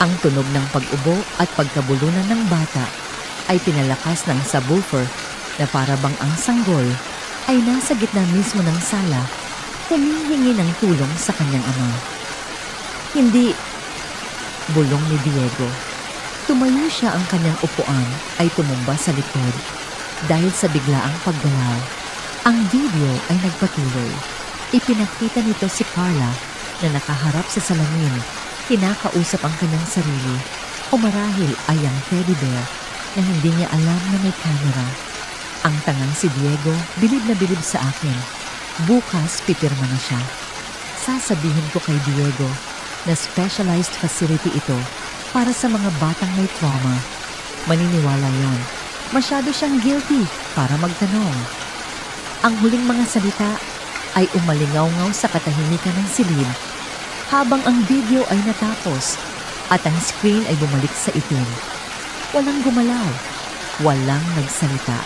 Ang tunog ng pag-ubo at pagkabulunan ng bata ay pinalakas ng subwoofer na para bang ang sanggol ay nasa gitna mismo ng sala, humihingi ng tulong sa kanyang ama. Hindi, bulong ni Diego. Tumayo siya, ang kanyang upuan ay tumumba sa likod dahil sa biglaang paggalaw. Ang video ay nagpatuloy. Ipinakita nito si Carla na nakaharap sa salamin, kinakausap ang kanyang sarili o marahil ay ang teddy bear na hindi niya alam na may camera. Ang tangang si Diego, bilib na bilib sa akin. Bukas pipirma na siya. Sasabihin ko kay Diego na specialized facility ito para sa mga batang may trauma. Maniniwala yon. Masyado siyang guilty para magtanong. Ang huling mga salita ay umalingaw-ngaw sa katahimikan ng silid habang ang video ay natapos at ang screen ay bumalik sa itim. Walang gumalaw, walang nagsalita.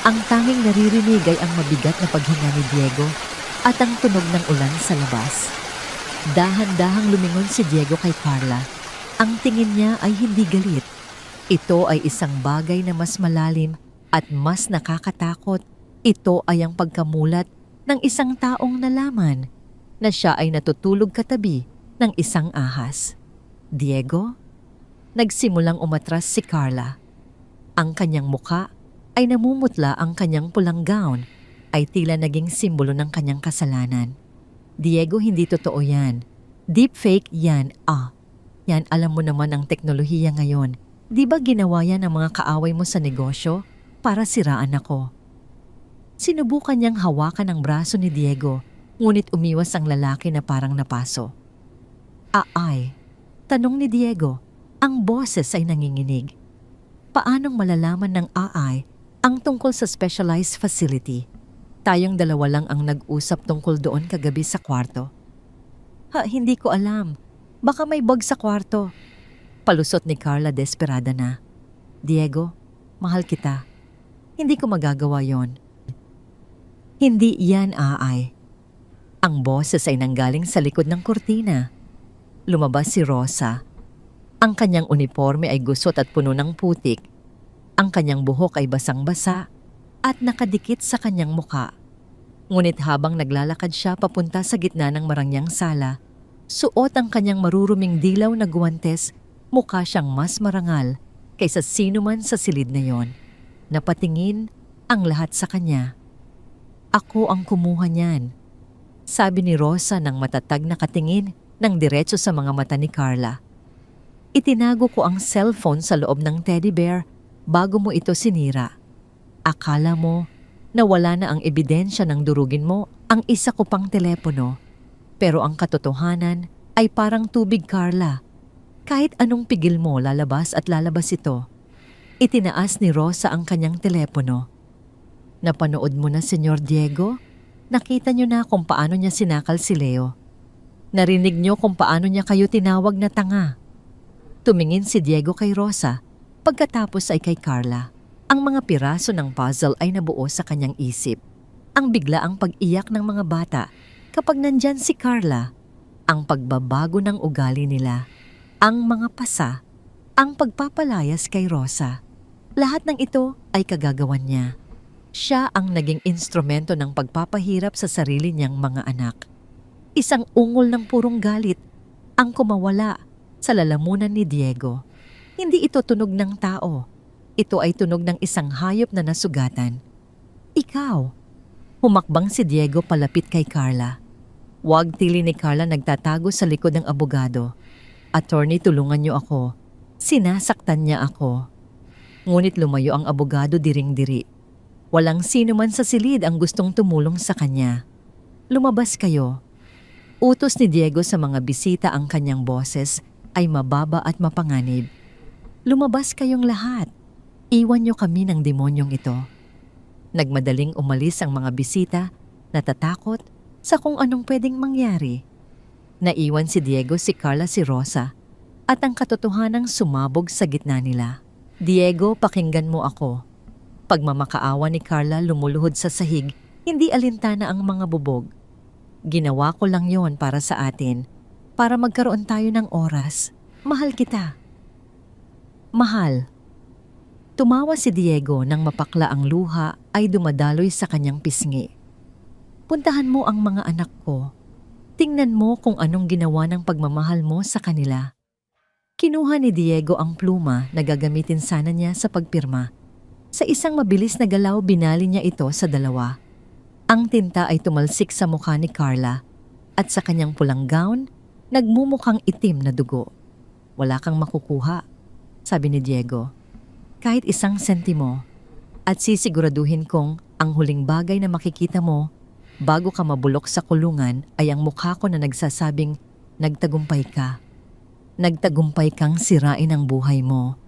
Ang tanging naririnig ay ang mabigat na paghinga ni Diego at ang tunog ng ulan sa labas. Dahan-dahang lumingon si Diego kay Carla. Ang tingin niya ay hindi galit. Ito ay isang bagay na mas malalim at mas nakakatakot. Ito ay ang pagkamulat ng isang taong nalaman na siya ay natutulog katabi ng isang ahas. Diego? Nagsimulang umatras si Carla. Ang kanyang muka ay namumutla, ang kanyang pulang gown ay tila naging simbolo ng kanyang kasalanan. Diego, hindi totoo yan. Deepfake yan. Yan, alam mo naman ang teknolohiya ngayon. Di ba ginawa yan ng mga kaaway mo sa negosyo para siraan ako? Sinubukan niyang hawakan ang braso ni Diego, ngunit umiwas ang lalaki na parang napaso. Tanong ni Diego. Ang boses ay nanginginig. Paanong malalaman ng AI ang tungkol sa specialized facility? Tayong dalawa lang ang nag-usap tungkol doon kagabi sa kwarto. Hindi ko alam. Baka may bug sa kwarto. Palusot ni Carla, desperada na. Diego, mahal kita. Hindi ko magagawa yon. Hindi yan AI. Ang boses ay nanggaling sa likod ng kurtina. Lumabas si Rosa. Ang kanyang uniforme ay gusot at puno ng putik. Ang kanyang buhok ay basang-basa at nakadikit sa kanyang muka. Ngunit habang naglalakad siya papunta sa gitna ng marangyang sala, suot ang kanyang maruruming dilaw na guwantes, mukha siyang mas marangal kaysa sino man sa silid na yon. Napatingin ang lahat sa kanya. Ako ang kumuha niyan, sabi ni Rosa ng matatag na katingin ng diretso sa mga mata ni Carla. Itinago ko ang cellphone sa loob ng teddy bear bago mo ito sinira. Akala mo na wala na ang ebidensya ng durugin mo ang isa ko pang telepono. Pero ang katotohanan ay parang tubig, Carla. Kahit anong pigil mo, lalabas at lalabas ito. Itinaas ni Rosa ang kanyang telepono. Napanood mo na, Senyor Diego? Nakita niyo na kung paano niya sinakal si Leo. Narinig niyo kung paano niya kayo tinawag na tanga. Tumingin si Diego kay Rosa, pagkatapos ay kay Carla. Ang mga piraso ng puzzle ay nabuo sa kanyang isip. ang biglaang pag-iyak ng mga bata kapag nandyan si Carla, ang pagbabago ng ugali nila, ang mga pasa, ang pagpapalayas kay Rosa. Lahat ng ito ay kagagawan niya. Siya ang naging instrumento ng pagpapahirap sa sarili niyang mga anak. Isang ungol ng purong galit ang kumawala sa lalamunan ni Diego. Hindi ito tunog ng tao. Ito ay tunog ng isang hayop na nasugatan. Ikaw. Humakbang si Diego palapit kay Carla. Wag tili ni Carla nagtatago sa likod ng abogado. Attorney, tulungan niyo ako. Sinasaktan niya ako. Ngunit lumayo ang abogado diring-diri. Walang sino man sa silid ang gustong tumulong sa kanya. Lumabas kayo. Utos ni Diego sa mga bisita, ang kanyang boses ay mababa at mapanganib. Lumabas kayong lahat. Iwan niyo kami ng demonyong ito. Nagmadaling umalis ang mga bisita, natatakot sa kung anong pwedeng mangyari. Naiwan si Diego, si Carla, si Rosa, at ang katotohanang sumabog sa gitna nila. Diego, pakinggan mo ako. Pagmamakaawa ni Carla lumuluhod sa sahig, hindi alintana ang mga bubog. Ginawa ko lang yon para sa atin, para magkaroon tayo ng oras. Mahal kita. Mahal. Tumawa si Diego nang mapakla ang luha ay dumadaloy sa kanyang pisngi. Puntahan mo ang mga anak ko. Tingnan mo kung anong ginawa ng pagmamahal mo sa kanila. Kinuha ni Diego ang pluma na gagamitin sana niya sa pagpirma. Sa isang mabilis na galaw, binali niya ito sa dalawa. Ang tinta ay tumalsik sa mukha ni Carla at sa kanyang pulang gown, nagmumukhang itim na dugo. Wala kang makukuha, sabi ni Diego. Kahit isang sentimo, at sisiguraduhin kong ang huling bagay na makikita mo bago ka mabulok sa kulungan ay ang mukha ko na nagsasabing nagtagumpay ka. Nagtagumpay kang sirain ang buhay mo.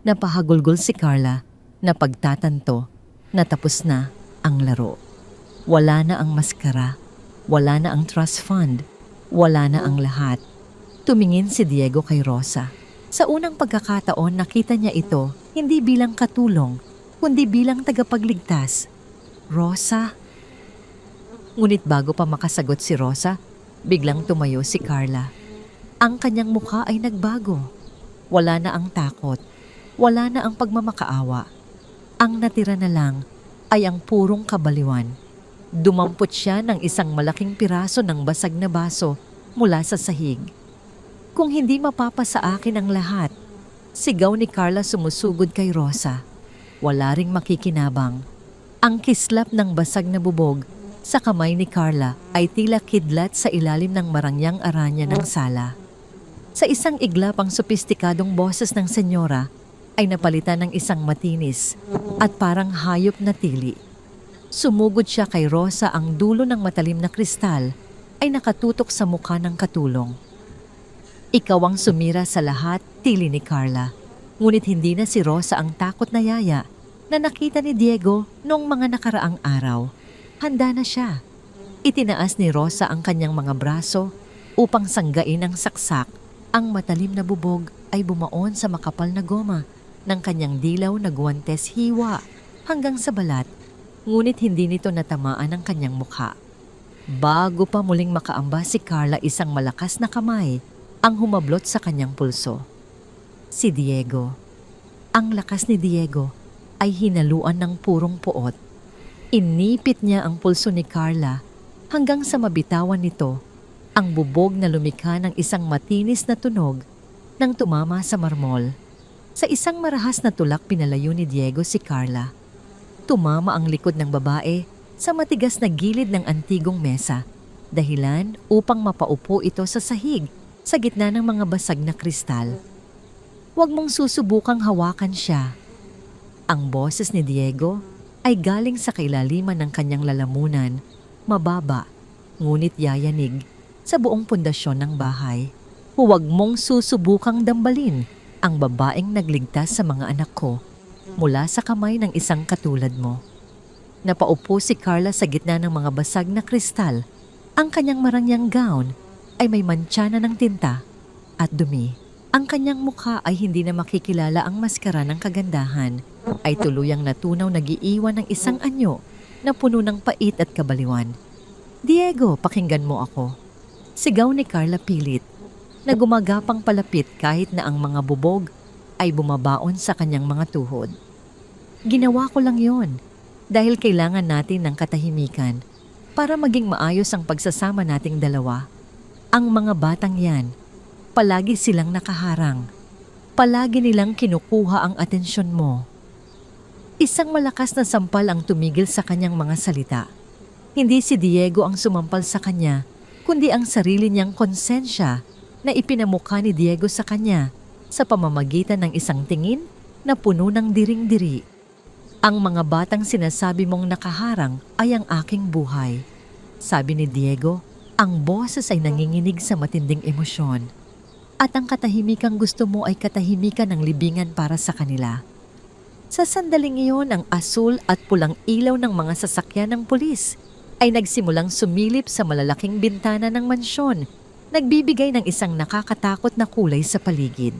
Napahagulgol si Carla na pagtatanto na tapos na ang laro. Wala na ang maskara, wala na ang trust fund, wala na ang lahat. Tumingin si Diego kay Rosa. Sa unang pagkakataon, nakita niya ito hindi bilang katulong, kundi bilang tagapagligtas. Rosa? Ngunit bago pa makasagot si Rosa, biglang tumayo si Carla. Ang kanyang mukha ay nagbago. Wala na ang takot, wala na ang pagmamakaawa. Ang natira na lang ay ang purong kabaliwan. Dumampot siya ng isang malaking piraso ng basag na baso mula sa sahig. Kung hindi mapapasa akin ang lahat, sigaw ni Carla sumusugod kay Rosa. Wala ring makikinabang. Ang kislap ng basag na bubog sa kamay ni Carla ay tila kidlat sa ilalim ng marangyang aranya ng sala. Sa isang iglap, ang sopistikadong boses ng senyora ay napalitan ng isang matinis at parang hayop na tili. Sumugod siya kay Rosa, ang dulo ng matalim na kristal ay nakatutok sa mukha ng katulong. Ikaw ang sumira sa lahat, tili ni Carla. Ngunit hindi na si Rosa ang takot na yaya na nakita ni Diego noong mga nakaraang araw. Handa na siya. Itinaas ni Rosa ang kanyang mga braso upang sanggain ang saksak. Ang matalim na bubog ay bumaon sa makapal na goma ng kanyang dilaw na guwantes hiwa hanggang sa balat. Ngunit hindi nito natamaan ang kanyang mukha. Bago pa muling makaamba si Carla, isang malakas na kamay ang humablot sa kanyang pulso. Si Diego. Ang lakas ni Diego ay hinaluan ng purong puot. Inipit niya ang pulso ni Carla hanggang sa mabitawan nito ang bubog na lumikha ng isang matinis na tunog nang tumama sa marmol. Sa isang marahas na tulak, pinalayo ni Diego si Carla. Tumama ang likod ng babae sa matigas na gilid ng antigong mesa, dahilan upang mapaupo ito sa sahig sa gitna ng mga basag na kristal. Huwag mong susubukang hawakan siya. Ang boses ni Diego ay galing sa kailaliman ng kanyang lalamunan, mababa, ngunit yayanig sa buong pundasyon ng bahay. Huwag mong susubukang dambalin ang babaeng nagligtas sa mga anak ko mula sa kamay ng isang katulad mo. Napaupo si Carla sa gitna ng mga basag na kristal. Ang kanyang marangyang gown ay may mantsana ng tinta at dumi. Ang kanyang mukha ay hindi na makikilala, ang maskara ng kagandahan ay tuluyang natunaw, nagiiwan ng isang anyo na puno ng pait at kabaliwan. "Diego, pakinggan mo ako." Sigaw ni Carla pilit, na gumagapang palapit kahit na ang mga bubog ay bumabaon sa kanyang mga tuhod. "Ginawa ko lang yon dahil kailangan natin ng katahimikan para maging maayos ang pagsasama nating dalawa. Ang mga batang yan, palagi silang nakaharang. Palagi nilang kinukuha ang atensyon mo." Isang malakas na sampal ang tumigil sa kanyang mga salita. Hindi si Diego ang sumampal sa kanya, kundi ang sarili niyang konsensya na ipinamukha ni Diego sa kanya sa pamamagitan ng isang tingin na puno ng diring-diri. "Ang mga batang sinasabi mong nakaharang ay ang aking buhay," sabi ni Diego. Ang boses ay nanginginig sa matinding emosyon. "At ang katahimikang gusto mo ay katahimikan ng libingan para sa kanila." Sa sandaling iyon, ang asul at pulang ilaw ng mga sasakyan ng pulis ay nagsimulang sumilip sa malalaking bintana ng mansyon, nagbibigay ng isang nakakatakot na kulay sa paligid.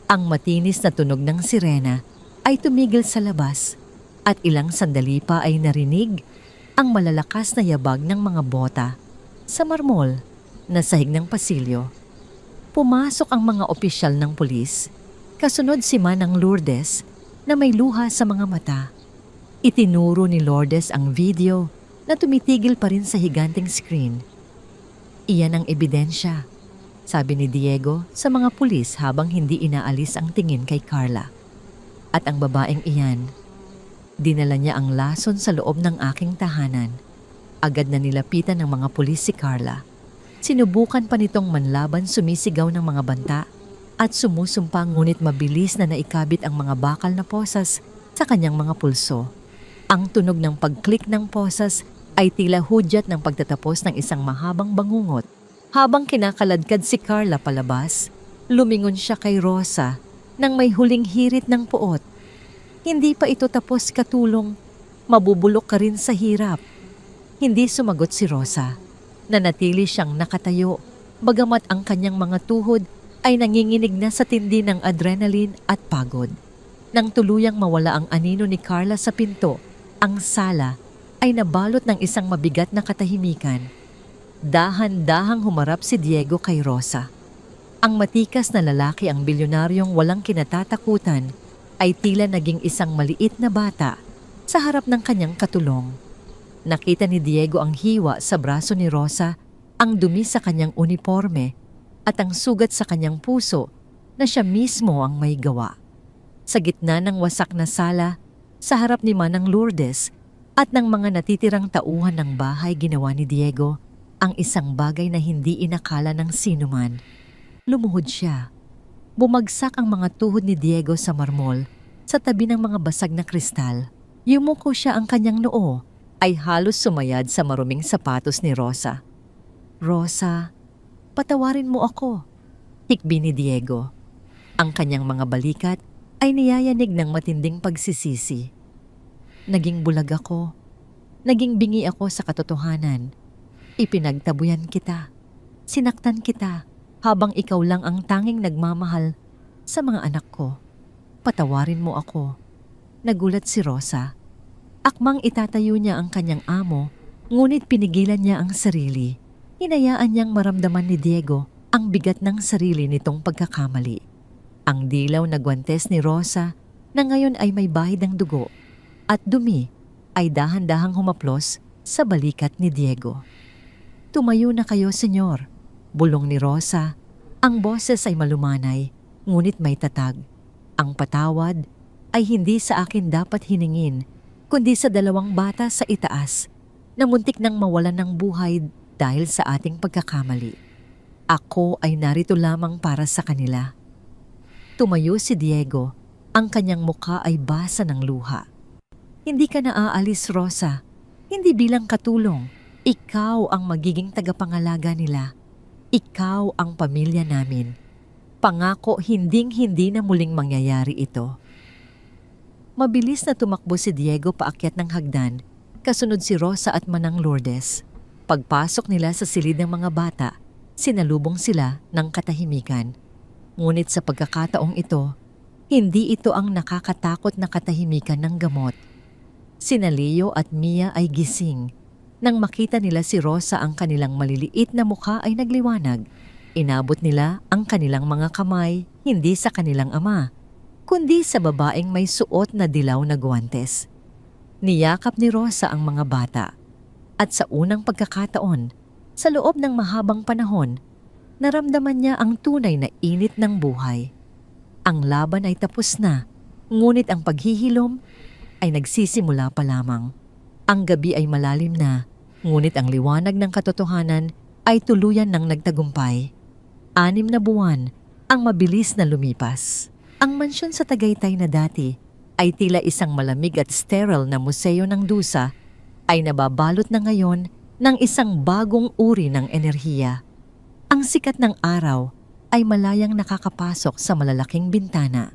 Ang matinis na tunog ng sirena ay tumigil sa labas at ilang sandali pa ay narinig ang malalakas na yabag ng mga bota sa marmol na sahig ng pasilyo. Pumasok ang mga opisyal ng pulis, kasunod si Manang Lourdes na may luha sa mga mata. Itinuro ni Lourdes ang video na tumitigil pa rin sa higanting screen. "Iyan ang ebidensya," sabi ni Diego sa mga pulis habang hindi inaalis ang tingin kay Carla. "At ang babaeng iyan, dinala niya ang lason sa loob ng aking tahanan." Agad na nilapitan ng mga pulis si Carla. Sinubukan pa nitong manlaban, sumisigaw ng mga banta at sumusumpa, ngunit mabilis na naikabit ang mga bakal na posas sa kanyang mga pulso. Ang tunog ng pag-click ng posas ay tila hudyat ng pagtatapos ng isang mahabang bangungot. Habang kinakaladkad si Carla palabas, lumingon siya kay Rosa nang may huling hirit ng puot. "Hindi pa ito tapos, katulong. Mabubulok ka rin sa hirap." Hindi sumagot si Rosa. Nanatili siyang nakatayo, bagamat ang kanyang mga tuhod ay nanginginig na sa tindi ng adrenaline at pagod. Nang tuluyang mawala ang anino ni Carla sa pinto, ang sala ay nabalot ng isang mabigat na katahimikan. Dahan-dahang humarap si Diego kay Rosa. Ang matikas na lalaki, ang bilyonaryong walang kinatatakutan, ay tila naging isang maliit na bata sa harap ng kanyang katulong. Nakita ni Diego ang hiwa sa braso ni Rosa, ang dumi sa kanyang uniforme, at ang sugat sa kanyang puso na siya mismo ang may gawa. Sa gitna ng wasak na sala, sa harap ni Manang Lourdes at ng mga natitirang tauhan ng bahay, ginawa ni Diego ang isang bagay na hindi inakala ng sinuman. Lumuhod siya. Bumagsak ang mga tuhod ni Diego sa marmol sa tabi ng mga basag na kristal. Yumuko siya, ang kanyang noo ay halos sumayad sa maruming sapatos ni Rosa. "Rosa, patawarin mo ako," hikbi ni Diego. Ang kanyang mga balikat ay niyayanig ng matinding pagsisisi. "Naging bulag ako. Naging bingi ako sa katotohanan. Ipinagtabuyan kita. Sinaktan kita habang ikaw lang ang tanging nagmamahal sa mga anak ko. Patawarin mo ako." Nagulat si Rosa. Akmang itatayo niya ang kanyang amo, ngunit pinigilan niya ang sarili. Hinayaan niyang maramdaman ni Diego ang bigat ng sarili nitong pagkakamali. Ang dilaw na gwantes ni Rosa, na ngayon ay may bahid ng dugo at dumi, ay dahan-dahang humaplos sa balikat ni Diego. "Tumayo na kayo, senyor," bulong ni Rosa. Ang boses ay malumanay, ngunit may tatag. "Ang patawad ay hindi sa akin dapat hiningin, kundi sa dalawang bata sa itaas na muntik nang mawalan ng buhay dahil sa ating pagkakamali. Ako ay narito lamang para sa kanila." Tumayo si Diego. Ang kanyang mukha ay basa ng luha. "Hindi ka naaalis, Rosa. Hindi bilang katulong. Ikaw ang magiging tagapangalaga nila. Ikaw ang pamilya namin. Pangako, hinding-hindi na muling mangyayari ito." Mabilis na tumakbo si Diego paakyat ng hagdan, kasunod si Rosa at Manang Lourdes. Pagpasok nila sa silid ng mga bata, sinalubong sila ng katahimikan. Ngunit sa pagkakataong ito, hindi ito ang nakakatakot na katahimikan ng gamot. Sina Leo at Mia ay gising. Nang makita nila si Rosa, ang kanilang maliliit na mukha ay nagliwanag. Inabot nila ang kanilang mga kamay, hindi sa kanilang ama, kundi sa babaeng may suot na dilaw na guwantes. Niyakap ni Rosa ang mga bata. At sa unang pagkakataon, sa loob ng mahabang panahon, naramdaman niya ang tunay na init ng buhay. Ang laban ay tapos na, ngunit ang paghihilom ay nagsisimula pa lamang. Ang gabi ay malalim na, ngunit ang liwanag ng katotohanan ay tuluyan ng nagtagumpay. 6 na buwan ang mabilis na lumipas. Ang mansyon sa Tagaytay na dati ay tila isang malamig at sterile na museo ng dusa ay nababalot na ngayon ng isang bagong uri ng enerhiya. Ang sikat ng araw ay malayang nakakapasok sa malalaking bintana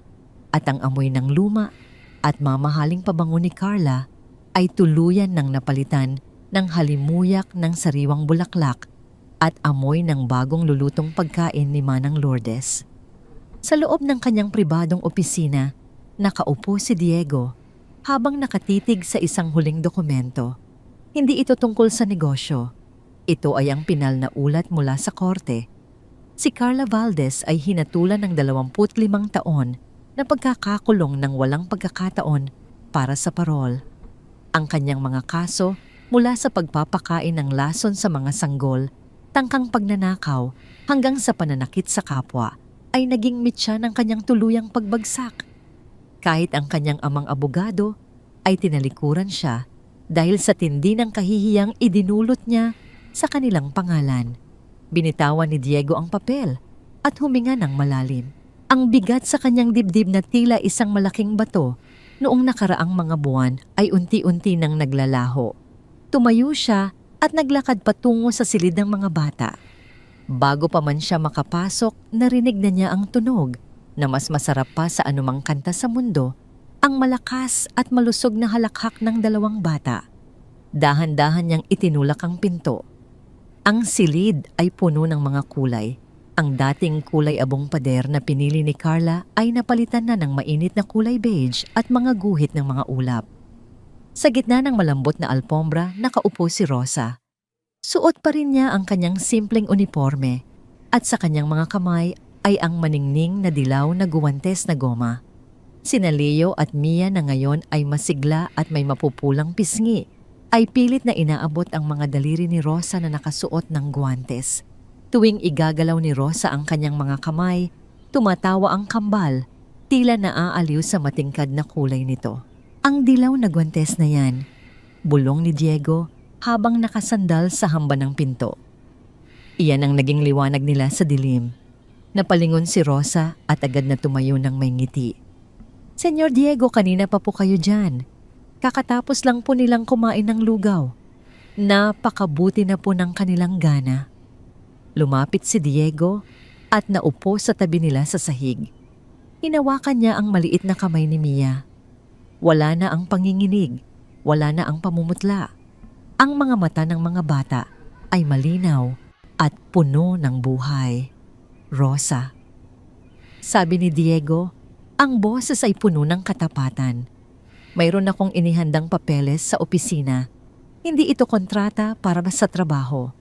at ang amoy ng luma at mamahaling pabango ni Carla ay tuluyan ng napalitan ng halimuyak ng sariwang bulaklak at amoy ng bagong lulutong pagkain ni Manang Lourdes. Sa loob ng kanyang pribadong opisina, nakaupo si Diego habang nakatitig sa isang huling dokumento. Hindi ito tungkol sa negosyo. Ito ay ang pinal na ulat mula sa korte. Si Carla Valdez ay hinatulan ng 25 taon na pagkakakulong ng walang pagkakataon para sa parol. Ang kanyang mga kaso mula sa pagpapakain ng lason sa mga sanggol, tangkang pagnanakaw hanggang sa pananakit sa kapwa ay naging mitya ng kanyang tuluyang pagbagsak. Kahit ang kanyang amang abogado ay tinalikuran siya dahil sa tindi ng kahihiyang idinulot niya sa kanilang pangalan. Binitawan ni Diego ang papel at huminga ng malalim. Ang bigat sa kanyang dibdib na tila isang malaking bato noong nakaraang mga buwan ay unti-unti nang naglalaho. Tumayo siya at naglakad patungo sa silid ng mga bata. Bago pa man siya makapasok, narinig na niya ang tunog na mas masarap pa sa anumang kanta sa mundo, ang malakas at malusog na halakhak ng 2 bata. Dahan-dahan niyang itinulak ang pinto. Ang silid ay puno ng mga kulay. Ang dating kulay abong pader na pinili ni Carla ay napalitan na ng mainit na kulay beige at mga guhit ng mga ulap. Sa gitna ng malambot na alpombra, nakaupo si Rosa. Suot pa rin niya ang kanyang simpleng uniforme at sa kanyang mga kamay ay ang maningning na dilaw na guwantes na goma. Sina Leo at Mia na ngayon ay masigla at may mapupulang pisngi ay pilit na inaabot ang mga daliri ni Rosa na nakasuot ng guwantes. Tuwing igagalaw ni Rosa ang kanyang mga kamay, tumatawa ang kambal, tila naaaliw sa matingkad na kulay nito. Ang dilaw na guwantes na yan, bulong ni Diego habang nakasandal sa hamba ng pinto. Iyan ang naging liwanag nila sa dilim. Napalingon si Rosa at agad na tumayo ng may ngiti. Senyor Diego, kanina pa po kayo dyan. Kakatapos lang po nilang kumain ng lugaw. Napakabuti na po ng kanilang gana. Lumapit si Diego at naupo sa tabi nila sa sahig. Hinawakan niya ang maliit na kamay ni Mia. Wala na ang panginginig, wala na ang pamumutla. Ang mga mata ng mga bata ay malinaw at puno ng buhay. Rosa. Sabi ni Diego, ang boses ay puno ng katapatan. Mayroon akong inihandang papeles sa opisina. Hindi ito kontrata para sa trabaho.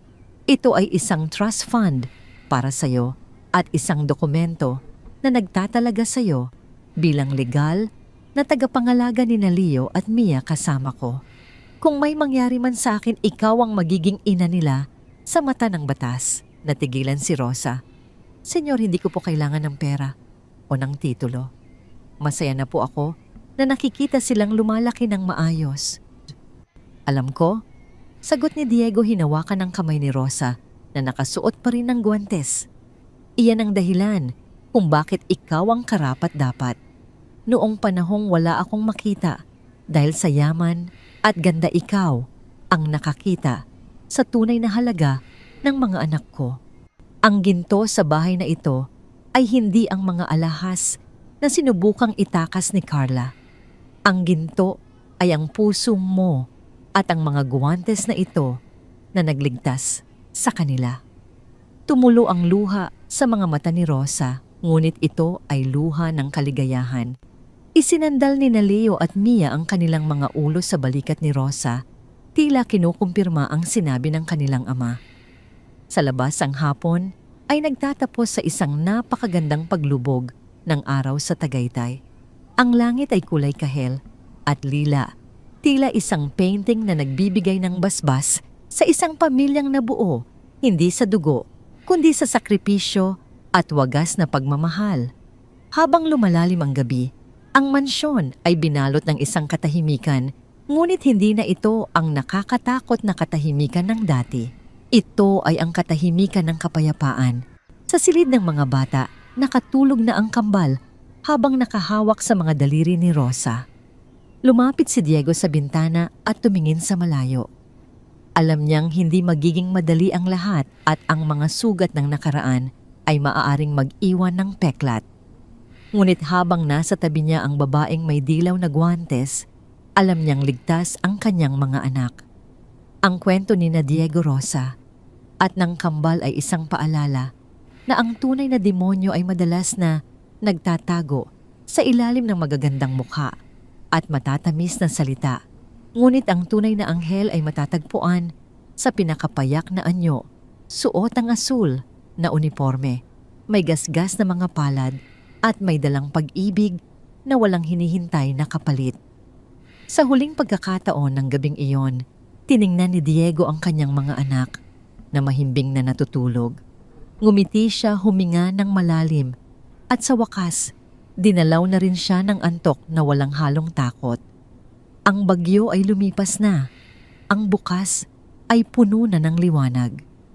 Ito ay isang trust fund para sa'yo at isang dokumento na nagtatalaga sa'yo bilang legal na tagapangalaga ni Leo at Mia kasama ko. Kung may mangyari man sa akin, ikaw ang magiging ina nila sa mata ng batas. Natigilan si Rosa. Senyor, hindi ko po kailangan ng pera o ng titulo. Masaya na po ako na nakikita silang lumalaki ng maayos. Alam ko, sagot ni Diego, hinawakan ang kamay ni Rosa na nakasuot pa rin ng guwantes. Iyan ang dahilan kung bakit ikaw ang karapat-dapat. Noong panahong wala akong makita dahil sa yaman at ganda, ikaw ang nakakita sa tunay na halaga ng mga anak ko. Ang ginto sa bahay na ito ay hindi ang mga alahas na sinubukang itakas ni Carla. Ang ginto ay ang puso mo at ang mga guwantes na ito na nagligtas sa kanila. Tumulo ang luha sa mga mata ni Rosa, ngunit ito ay luha ng kaligayahan. Isinandal ni Leo at Mia ang kanilang mga ulo sa balikat ni Rosa, tila kinukumpirma ang sinabi ng kanilang ama. Sa labas ang hapon ay nagtatapos sa isang napakagandang paglubog ng araw sa Tagaytay. Ang langit ay kulay kahel at lila, tila isang painting na nagbibigay ng basbas sa isang pamilyang nabuo, hindi sa dugo, kundi sa sakripisyo at wagas na pagmamahal. Habang lumalalim ang gabi, ang mansyon ay binalot ng isang katahimikan, ngunit hindi na ito ang nakakatakot na katahimikan ng dati. Ito ay ang katahimikan ng kapayapaan. Sa silid ng mga bata, nakatulog na ang kambal habang nakahawak sa mga daliri ni Rosa. Lumapit si Diego sa bintana at tumingin sa malayo. Alam niyang hindi magiging madali ang lahat at ang mga sugat ng nakaraan ay maaaring mag-iwan ng peklat. Ngunit habang nasa tabi niya ang babaeng may dilaw na guwantes, alam niyang ligtas ang kanyang mga anak. Ang kwento ni Diego Rosa at ng kambal ay isang paalala na ang tunay na demonyo ay madalas na nagtatago sa ilalim ng magagandang mukha at matatamis na salita. Ngunit ang tunay na anghel ay matatagpuan sa pinakapayak na anyo, suot ang asul na uniforme, may gasgas na mga palad at may dalang pag-ibig na walang hinihintay na kapalit. Sa huling pagkakataon ng gabing iyon, tiningnan ni Diego ang kanyang mga anak na mahimbing na natutulog. Ngumiti siya, huminga ng malalim at sa wakas, dinalaw na rin siya ng antok na walang halong takot. Ang bagyo ay lumipas na. Ang bukas ay puno na ng liwanag.